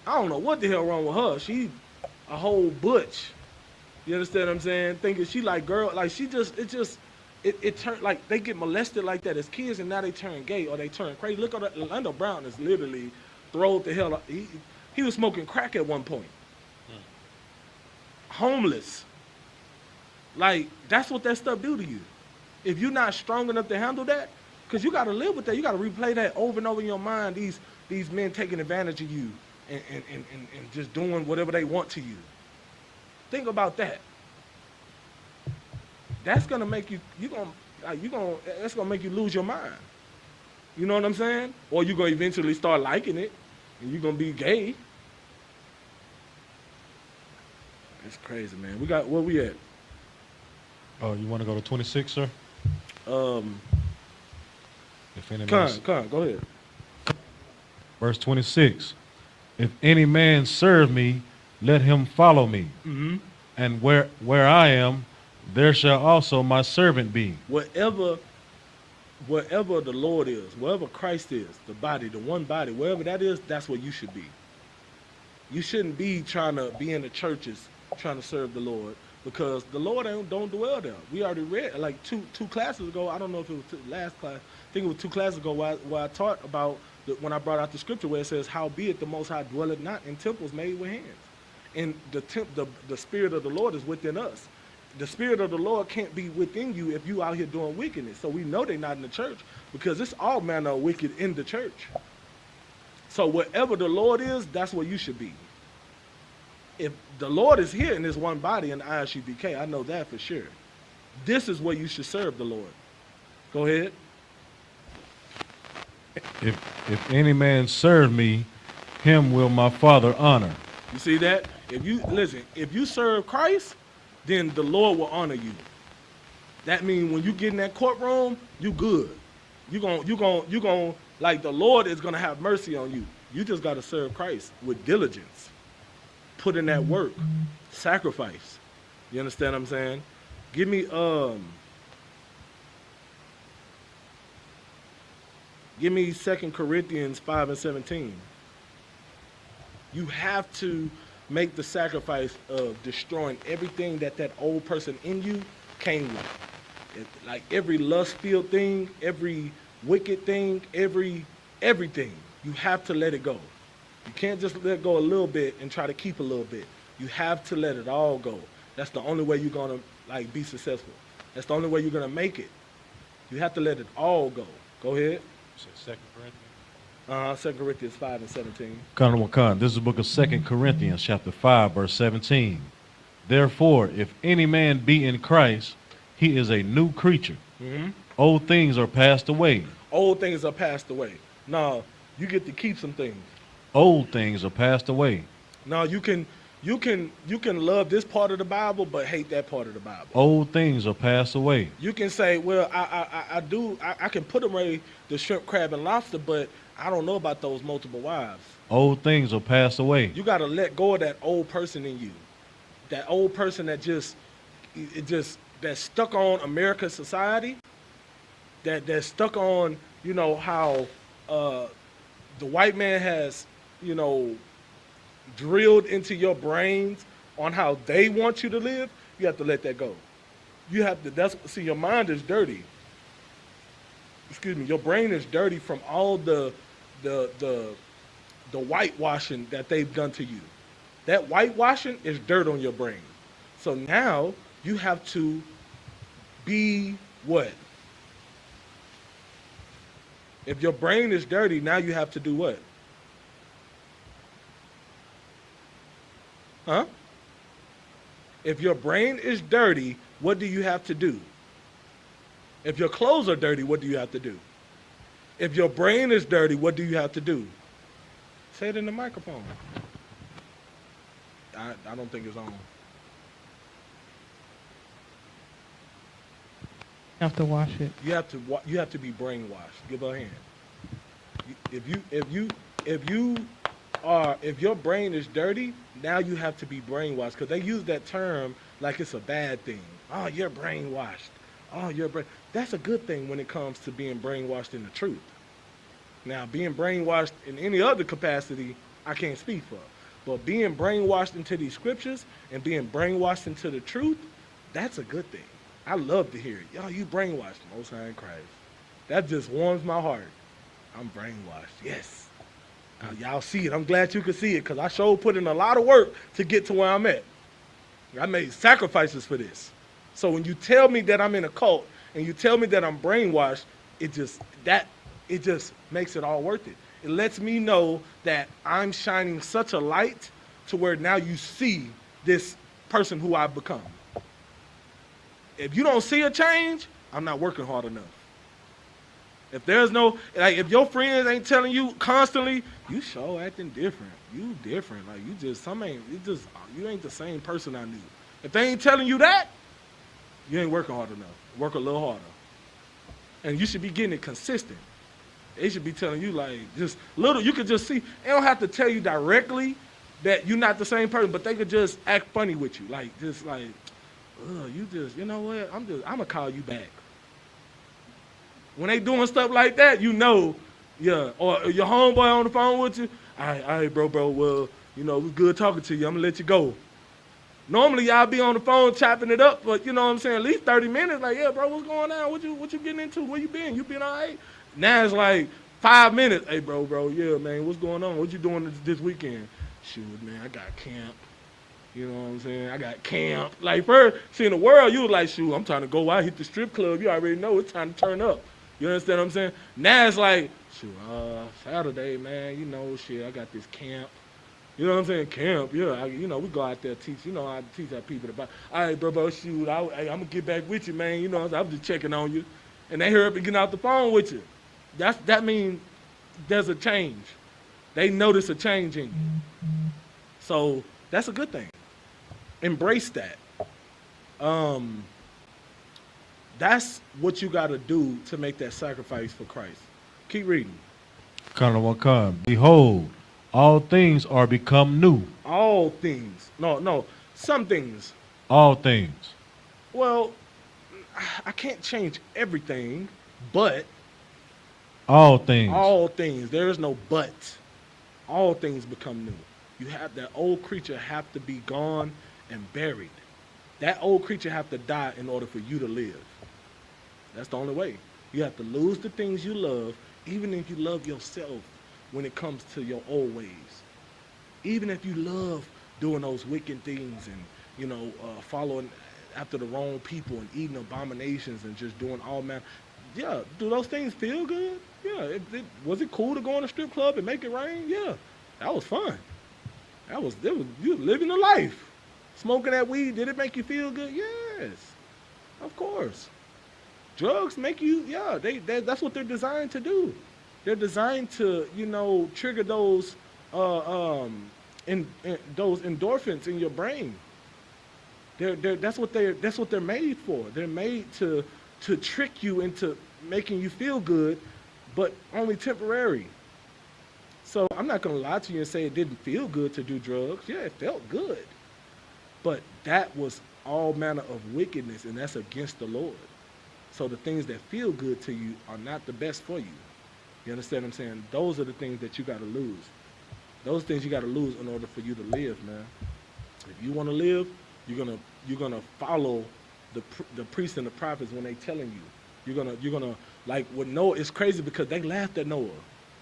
I don't know what the hell wrong with her. She a whole butch. You understand what I'm saying? Thinking she it turned, they get molested like that as kids and now they turn gay or they turn crazy. Look at Orlando Brown is literally throwed the hell up. He was smoking crack at one point. Homeless. That's what that stuff do to you. If you're not strong enough to handle that, because you got to live with that. You got to replay that over and over in your mind, these men taking advantage of you and just doing whatever they want to you. Think about that. That's gonna make that's gonna make you lose your mind. You know what I'm saying? Or you're going to eventually start liking it, and you're going to be gay. It's crazy, man. We got, where we at? Oh, you want to go to 26, sir? If any man, Go ahead. verse 26. If any man serve me, let him follow me. Mm-hmm. And where I am, there shall also my servant be. Wherever the Lord is, wherever Christ is, the body, the one body, wherever that is, that's where you should be. You shouldn't be trying to be in the churches trying to serve the Lord, because the Lord don't dwell there. We already read, like two classes ago, I don't know if it was last class, I think it was 2 classes ago, where I taught about, when I brought out the scripture where it says, howbeit the Most High dwelleth not in temples made with hands. And the Spirit of the Lord is within us. The Spirit of the Lord can't be within you if you out here doing wickedness. So we know they're not in the church, because it's all manner of wicked in the church. So wherever the Lord is, that's where you should be. If the Lord is here in this one body in I.S.U.P.K, I know that for sure. This is where you should serve the Lord. Go ahead. If any man serve me, him will my Father honor. You see that? If you serve Christ, then the Lord will honor you. That means when you get in that courtroom, you good. You gon' like, the Lord is gonna have mercy on you. You just gotta serve Christ with diligence. Put in that work, sacrifice. You understand what I'm saying? Give me 2 Corinthians 5:17. You have to make the sacrifice of destroying everything that old person in you came with. Like every lust-filled thing, every wicked thing, everything. You have to let it go. You can't just let go a little bit and try to keep a little bit. You have to let it all go. That's the only way you're gonna be successful. That's the only way you're gonna make it. You have to let it all go. Go ahead. 2 Corinthians. 2 Corinthians 5:17. This is the book of 2 Corinthians, chapter 5, verse 17. Therefore, if any man be in Christ, he is a new creature. Mm-hmm. Old things are passed away. Old things are passed away. Now, you get to keep some things. Old things are passed away. Now, you can love this part of the Bible, but hate that part of the Bible. Old things are passed away. You can say, well, I can put away the shrimp, crab, and lobster, but I don't know about those multiple wives. Old things are passed away. You got to let go of that old person in you. That old person that's stuck on American society. That's stuck on, how the white man has, drilled into your brains on how they want you to live. You have to let that go. You have to, your mind is dirty. Your brain is dirty from all the whitewashing that they've done to you. That whitewashing is dirt on your brain. So now you have to be what? If your brain is dirty, now you have to do what? Huh? If your brain is dirty, what do you have to do? If your clothes are dirty, what do you have to do? If your brain is dirty, what do you have to do? Say it in the microphone. I don't think it's on. You have to wash it. You have to be brainwashed. Give her a hand. If your brain is dirty, now you have to be brainwashed, because they use that term like it's a bad thing. Oh, you're brainwashed. Oh, that's a good thing when it comes to being brainwashed in the truth. Now, being brainwashed in any other capacity, I can't speak for. But being brainwashed into these scriptures and being brainwashed into the truth, that's a good thing. I love to hear it. Y'all, you brainwashed, Most High in Christ. That just warms my heart. I'm brainwashed. Yes. Y'all see it. I'm glad you can see it, because I sure put in a lot of work to get to where I'm at. I made sacrifices for this. So when you tell me that I'm in a cult and you tell me that I'm brainwashed, it just makes it all worth it. It lets me know that I'm shining such a light to where now you see this person who I've become. If you don't see a change, I'm not working hard enough. If there's no, like, if your friends ain't telling you constantly, you sure acting different. You different. Like, you just, you ain't the same person I knew. If they ain't telling you that, you ain't working hard enough. Work a little harder. And you should be getting it consistent. They should be telling you, like, just little, you could just see, they don't have to tell you directly that you're not the same person, but they could just act funny with you. Like, just like, you just, you know what, I'm going to call you back. When they doing stuff like that, you know, yeah. Or your homeboy on the phone with you, all right, bro, well, you know, it was good talking to you. I'm going to let you go. Normally, y'all be on the phone chopping it up, but you know what I'm saying, at least 30 minutes, like, yeah, bro, what's going on? What you getting into? Where you been? You been all right? Now it's like 5 minutes. Hey, bro, yeah, man, what's going on? What you doing this weekend? Shoot, man, I got camp. You know what I'm saying? I got camp. Like, first, see, in the world, you was like, shoot, I'm trying to go out, hit the strip club. You already know it's time to turn up. You understand what I'm saying? Now it's like, shoot, Saturday, man, you know, shit, I got this camp. You know what I'm saying? Camp, yeah. You know, we go out there teach. You know, I teach our people about, all right, bro, shoot, I'm going to get back with you, man. You know, I was just checking on you. And they hurry up and get out the phone with you. That means there's a change. They notice a change in you. So that's a good thing. Embrace that. That's what you got to do to make that sacrifice for Christ. Keep reading. Behold, all things are become new. All things. No, some things. All things. Well, I can't change everything, but all things. All things. There is no but. All things become new. You have that old creature have to be gone and buried. That old creature have to die in order for you to live. That's the only way. You have to lose the things you love, even if you love yourself when it comes to your old ways. Even if you love doing those wicked things and, you know, following after the wrong people and eating abominations and just doing all man. Yeah, do those things feel good? Yeah. Was it cool to go in a strip club and make it rain? Yeah. That was fun. You living the life. Smoking that weed, did it make you feel good? Yes. Of course. Drugs make you, yeah, that's what they're designed to do. They're designed to, you know, trigger those those endorphins in your brain. That's what they're made for. They're made to trick you into making you feel good, but only temporary. So I'm not gonna lie to you and say it didn't feel good to do drugs. Yeah, it felt good. But that was all manner of wickedness, and that's against the Lord. So the things that feel good to you are not the best for you. You understand what I'm saying? Those are the things that you got to lose. Those things you got to lose in order for you to live, man. If you want to live, you're gonna follow the priests and the prophets when they telling you. You're gonna like with Noah. It's crazy because they laughed at Noah.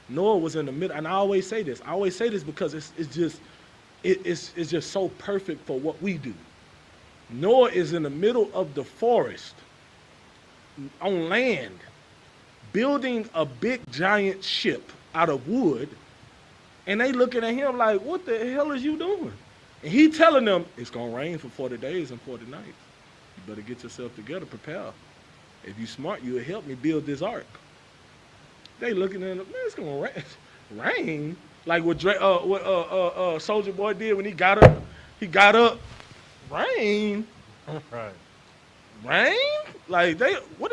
Noah was in the middle, and I always say this. Because it's just so perfect for what we do. Noah is in the middle of the forest, on land, building a big giant ship out of wood, and they looking at him like, what the hell is you doing? And he telling them, it's going to rain for 40 days and 40 nights. You better get yourself together, prepare. If you smart, you'll help me build this ark. They looking at him, man, it's going to rain? Like what Soulja Boy did when he got up, rain? Right. Rain? Like what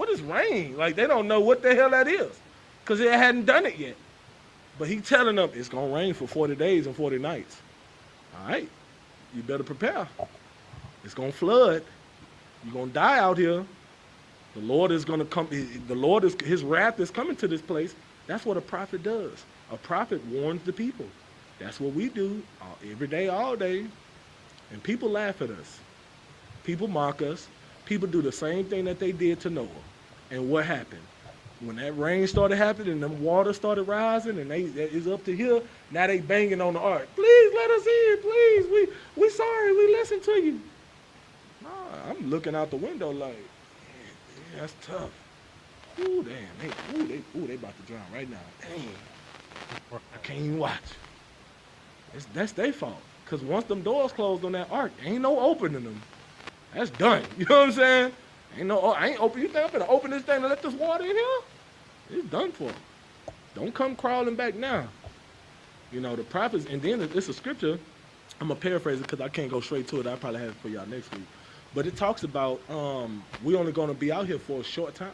is rain? Like they don't know what the hell that is, because they hadn't done it yet. But he telling them it's gonna rain for 40 days and 40 nights. All right, you better prepare. It's gonna flood. You're gonna die out here. The Lord is gonna come. His wrath is coming to this place. That's what a prophet does. A prophet warns the people. That's what we do every day, all day. And people laugh at us. People mock us. People do the same thing that they did to Noah. And what happened? When that rain started happening and the water started rising and it's up to here, now they banging on the ark. Please let us in, please. We sorry, we listen to you. Nah, I'm looking out the window like, yeah, that's tough. Ooh, damn. They about to drown right now. Dang. I can't even watch. That's their fault. Because once them doors closed on that ark, ain't no opening them. That's done. You know what I'm saying? I ain't open. You think I'm gonna open this thing and let this water in here? It's done for. Don't come crawling back now. You know, the prophets, and then it's a scripture. I'm going to paraphrase it because I can't go straight to it. I'll probably have it for y'all next week. But it talks about we only going to be out here for a short time.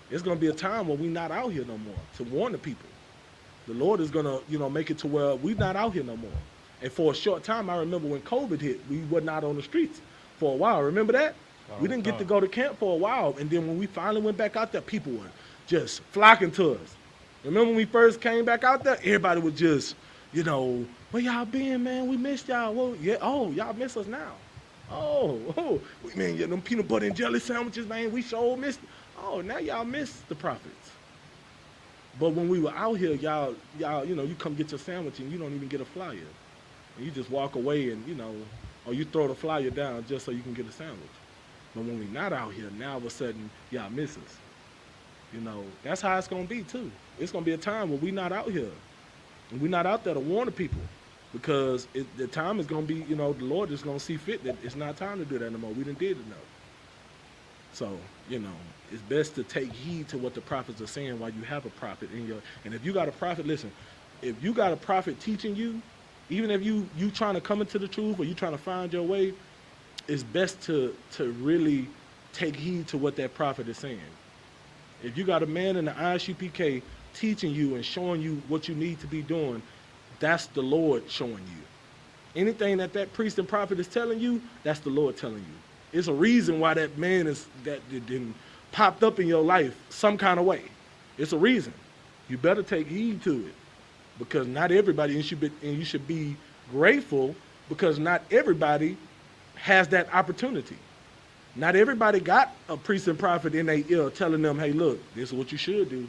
It's going to be a time where we're not out here no more to warn the people. The Lord is going to, you know, make it to where we're not out here no more. And for a short time, I remember when COVID hit, we were not on the streets for a while. Remember that? We didn't get to go to camp for a while. And then when we finally went back out there, people were just flocking to us. Remember when we first came back out there? Everybody was just, you know, where y'all been, man? We missed y'all. Well, yeah, oh, y'all miss us now. Oh, man, yeah, them peanut butter and jelly sandwiches, man, we sure missed. Oh, now y'all miss the prophets. But when we were out here, y'all, you know, you come get your sandwich and you don't even get a flyer. And you just walk away and, you know, or you throw the flyer down just so you can get a sandwich. But when we're not out here, now all of a sudden, y'all miss us. You know, that's how it's going to be, too. It's going to be a time where we're not out here. And we're not out there to warn the people. Because the time is going to be, you know, the Lord is going to see fit that it's not time to do that no more. We done did enough. So, you know, it's best to take heed to what the prophets are saying while you have a prophet in your, and if you got a prophet, listen, if you got a prophet teaching you, even if you trying to come into the truth or you trying to find your way, it's best to really take heed to what that prophet is saying. If you got a man in the I.S.U.P.K teaching you and showing you what you need to be doing, that's the Lord showing you. Anything that priest and prophet is telling you, that's the Lord telling you. It's a reason why that man that didn't popped up in your life some kind of way. It's a reason. You better take heed to it, because not everybody, and you should be grateful, because not everybody has that opportunity. Not everybody got a priest and prophet in their ear telling them, hey, look, this is what you should do.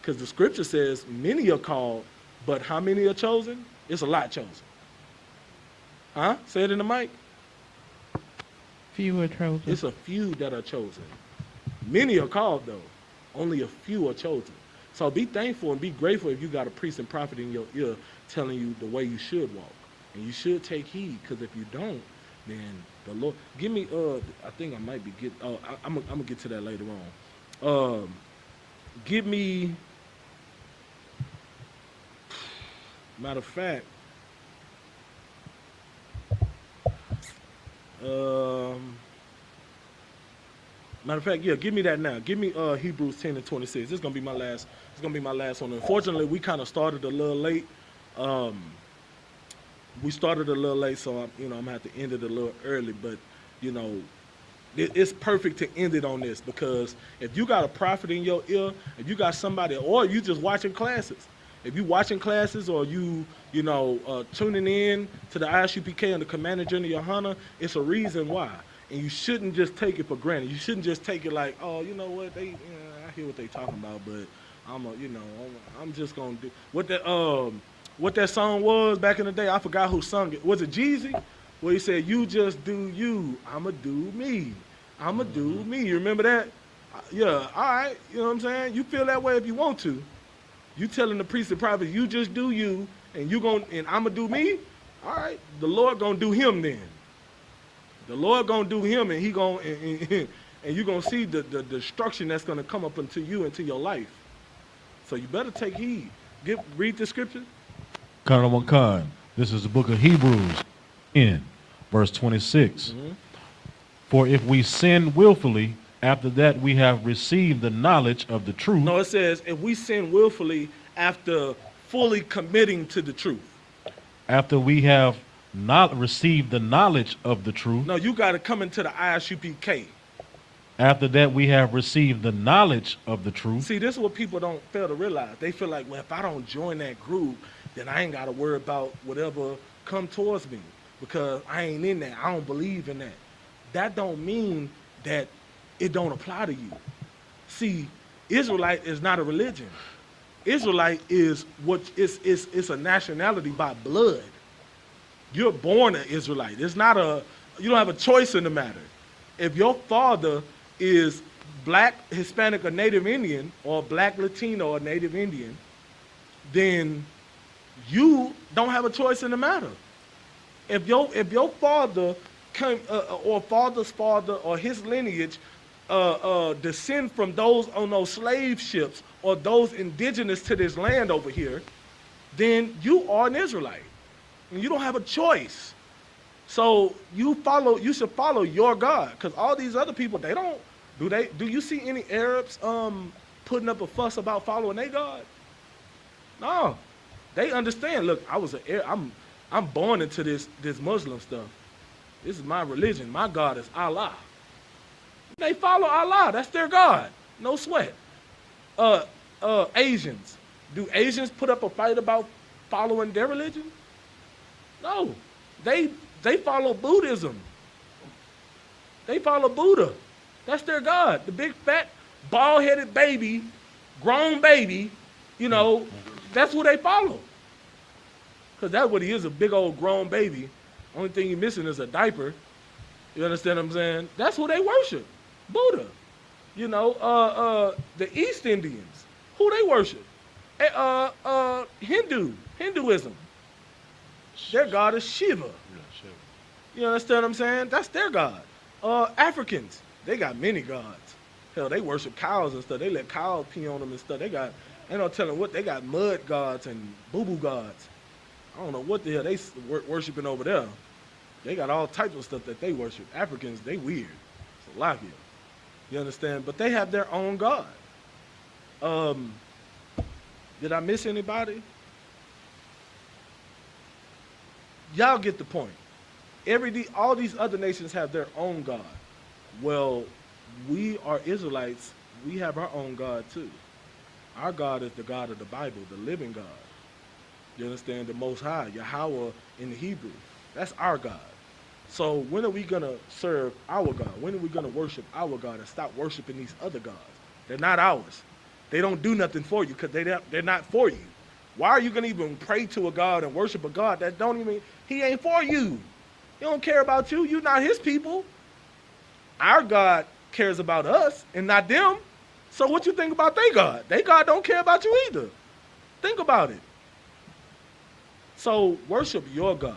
Because the scripture says many are called, but how many are chosen? It's a lot chosen. Huh? Say it in the mic. Few are chosen. It's a few that are chosen. Many are called, though. Only a few are chosen. So be thankful and be grateful if you got a priest and prophet in your ear telling you the way you should walk. And you should take heed, because if you don't, then the Lord, give me, I think I might be I'm going to get to that later on. Give me, matter of fact, yeah, give me that now. Give me Hebrews 10 and 26. This is gonna be my last. It's gonna be my last one. Unfortunately, we kind of started a little late. We started a little late, so I'm gonna have to end it a little early. But you know, it's perfect to end it on this, because if you got a prophet in your ear, if you got somebody, or you just watching classes. If you watching classes, or you tuning in to the I.S.U.P.K and the Commander General YAHANNA, it's a reason why. And you shouldn't just take it for granted. You shouldn't just take it like, oh, you know what, I hear what they talking about, but I'm just gonna do what that song was back in the day. I forgot who sung it. Was it Jeezy? Where he said, "You just do you, I'ma do me, I'ma do me." You remember that? Yeah. All right. You know what I'm saying? You feel that way if you want to. You telling the priest and prophet, you just do you, and I'ma do me. All right. The Lord gonna do him then. The Lord gonna do him, and he gonna and you gonna see the destruction that's gonna come up into you, into your life. So you better take heed. Read the scripture. Khan. This is the book of Hebrews, in verse 26. Mm-hmm. For if we sin willfully, after that we have received the knowledge of the truth. No, it says if we sin willfully after fully committing to the truth. After we have not received the knowledge of the truth. No, you got to come into the I.S.U.P.K. After that we have received the knowledge of the truth. See, this is what people don't fail to realize. They feel like, well, if I don't join that group, then I ain't got to worry about whatever come towards me, because I ain't in that. I don't believe in that. That don't mean that it don't apply to you. See, Israelite is not a religion. Israelite is it's a nationality by blood. You're born an Israelite. It's not you don't have a choice in the matter. If your father is black, Hispanic, or Native Indian, or black, Latino, or Native Indian, then you don't have a choice in the matter. If your father came, or father's father, or his lineage descend from those on those slave ships or those indigenous to this land over here, then you are an Israelite. And you don't have a choice. So you should follow your God, because all these other people, they don't, do you see any Arabs putting up a fuss about following their God? No. They understand, look, I'm born into this Muslim stuff. This is my religion. My God is Allah. They follow Allah. That's their God. No sweat. Asians. Do Asians put up a fight about following their religion? No. They follow Buddhism. They follow Buddha. That's their God. The big, fat, bald-headed baby, grown baby, you know, that's who they follow. Because that's what he is, a big old grown baby. Only thing you're missing is a diaper. You understand what I'm saying? That's who they worship. Buddha. You know, the East Indians, who they worship? Hinduism. Their God is Shiva. You understand what I'm saying? That's their God. Africans, they got many gods. Hell, they worship cows and stuff. They let cows pee on them and stuff. Ain't no telling what, they got mud gods and boo-boo gods. I don't know what the hell they worshiping over there. They got all types of stuff that they worship. Africans, they weird. It's a lot here. You understand? But they have their own God. Did I miss anybody? Y'all get the point. All these other nations have their own God. Well, we are Israelites. We have our own God too. Our God is the God of the Bible, the living God. You understand? The Most High, Yahweh in the Hebrew. That's our God. So when are we going to serve our God? When are we going to worship our God and stop worshiping these other gods? They're not ours. They don't do nothing for you because they're not for you. Why are you going to even pray to a God and worship a God that he ain't for you? He don't care about you. You're not his people. Our God cares about us and not them. So what you think about their God? Their God don't care about you either. Think about it. So worship your God.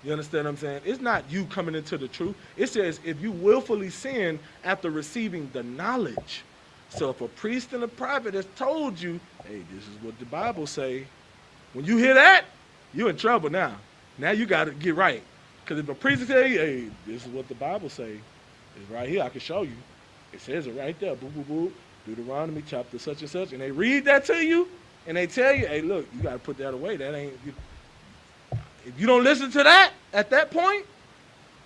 You understand what I'm saying? It's not you coming into the truth. It says if you willfully sin after receiving the knowledge. So if a priest and a prophet has told you, hey, this is what the Bible say, when you hear that, you're in trouble now. Now you got to get right. Because if a priest say, hey, this is what the Bible say, it's right here, I can show you. It says it right there, boo, boo, boo, Deuteronomy chapter such and such, and they read that to you, and they tell you, hey, look, you got to put that away. That ain't, if you don't listen to that at that point,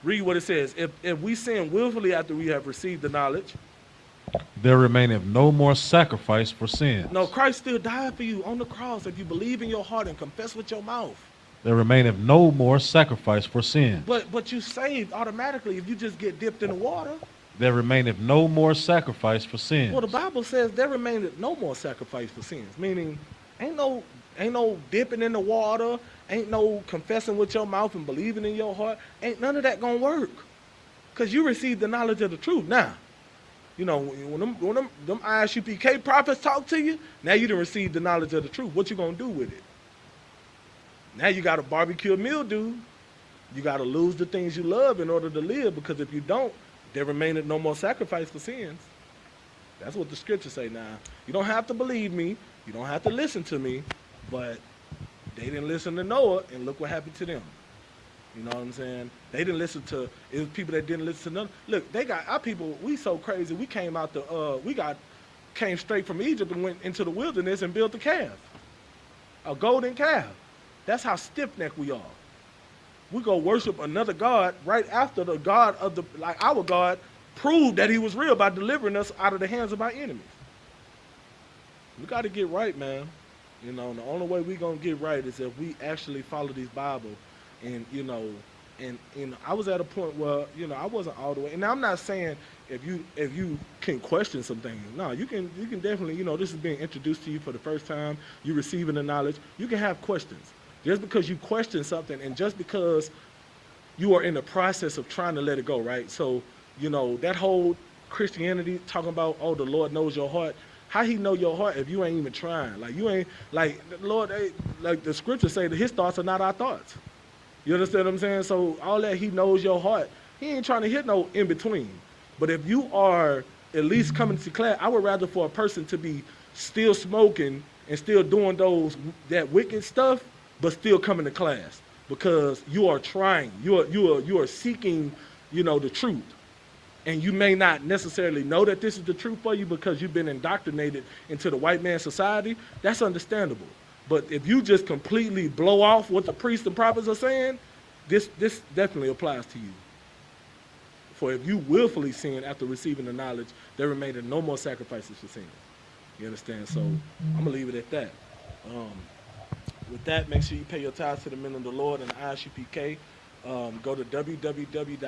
read what it says. If we sin willfully after we have received the knowledge, there remaineth no more sacrifice for sins. No, Christ still died for you on the cross if you believe in your heart and confess with your mouth. There remaineth no more sacrifice for sins. But you saved automatically if you just get dipped in the water. There remaineth no more sacrifice for sins. Well, the Bible says there remaineth no more sacrifice for sins, meaning ain't no dipping in the water, ain't no confessing with your mouth and believing in your heart. Ain't none of that gonna work, because you received the knowledge of the truth. Now, you know, when them I.S.U.P.K prophets talk to you, now you done received the knowledge of the truth. What you gonna do with it? Now you got to barbecue a meal, dude. You got to lose the things you love in order to live, because if you don't, there remaineth no more sacrifice for sins. That's what the scriptures say now. You don't have to believe me. You don't have to listen to me, but they didn't listen to Noah, and look what happened to them. You know what I'm saying? They didn't listen to, it was people that didn't listen to none. Look, they got, our people, we so crazy, we came out came straight from Egypt and went into the wilderness and built a calf. A golden calf. That's how stiff-necked we are. We go worship another God right after the God of our God proved that he was real by delivering us out of the hands of our enemies. We got to get right, man. You know, and the only way we're going to get right is if we actually follow these Bible. And, you know, I was at a point where, you know, I wasn't all the way. And I'm not saying if you can question some things. No, you can definitely, you know, this is being introduced to you for the first time. You're receiving the knowledge. You can have questions. Just because you question something and just because you are in the process of trying to let it go, right? So, you know, that whole Christianity talking about, oh, the Lord knows your heart. How he know your heart if you ain't even trying? Like, you ain't, like, the Lord, like the scriptures say that his thoughts are not our thoughts. You understand what I'm saying? So all that he knows your heart, he ain't trying to hit no in between. But if you are at least coming to class. I would rather for a person to be still smoking and still doing that wicked stuff, but still coming to class, because you are trying, you are seeking, the truth. And you may not necessarily know that this is the truth for you because you've been indoctrinated into the white man society. That's understandable. But if you just completely blow off what the priests and prophets are saying, this definitely applies to you. For if you willfully sin after receiving the knowledge, there remain no more sacrifices for sin. You understand? So I'm going to leave it at that. With that, make sure you pay your tithes to the men of the Lord and the I.S.U.P.K. Go to www.I.S.U.P.K.com.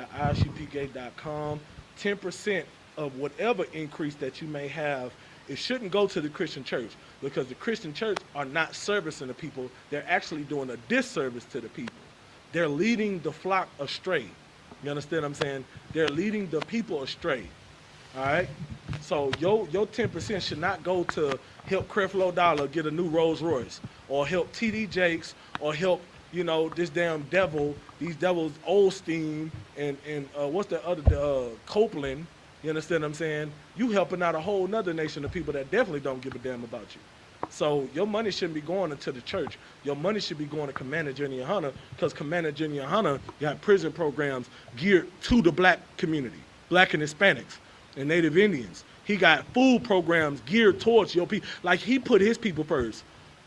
10% of whatever increase that you may have, it shouldn't go to the Christian church, because the Christian church are not servicing the people. They're actually doing a disservice to the people. They're leading the flock astray. You understand what I'm saying? They're leading the people astray. All right? So your 10% should not go to help Creflo Dollar get a new Rolls Royce, or help T.D. Jakes, or help, this damn devil, these devils, Olstein, and what's the other, Copeland. You understand what I'm saying? You helping out a whole nother nation of people that definitely don't give a damn about you. So your money shouldn't be going into the church. Your money should be going to Commander General YAHANNA, because Commander General YAHANNA got prison programs geared to the black community, black and Hispanics and Native Indians. He got food programs geared towards your people. Like, he put his people first.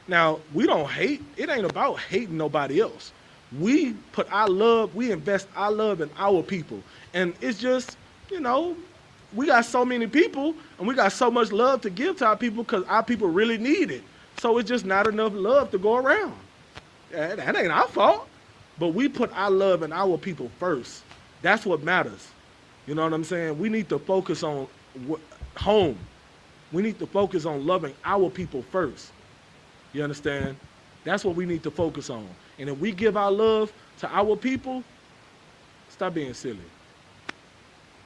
Now, we don't hate. It ain't about hating nobody else. We put our love, we invest our love in our people. And it's just, we got so many people, and we got so much love to give to our people because our people really need it. So it's just not enough love to go around. That ain't our fault. But we put our love in our people first. That's what matters. You know what I'm saying? We need to focus on home. We need to focus on loving our people first. You understand? That's what we need to focus on. And if we give our love to our people, stop being silly.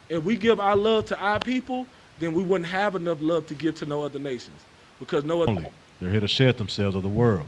If we give our love to our people, then we wouldn't have enough love to give to no other nations. Because no other... They're here to shed themselves of the world.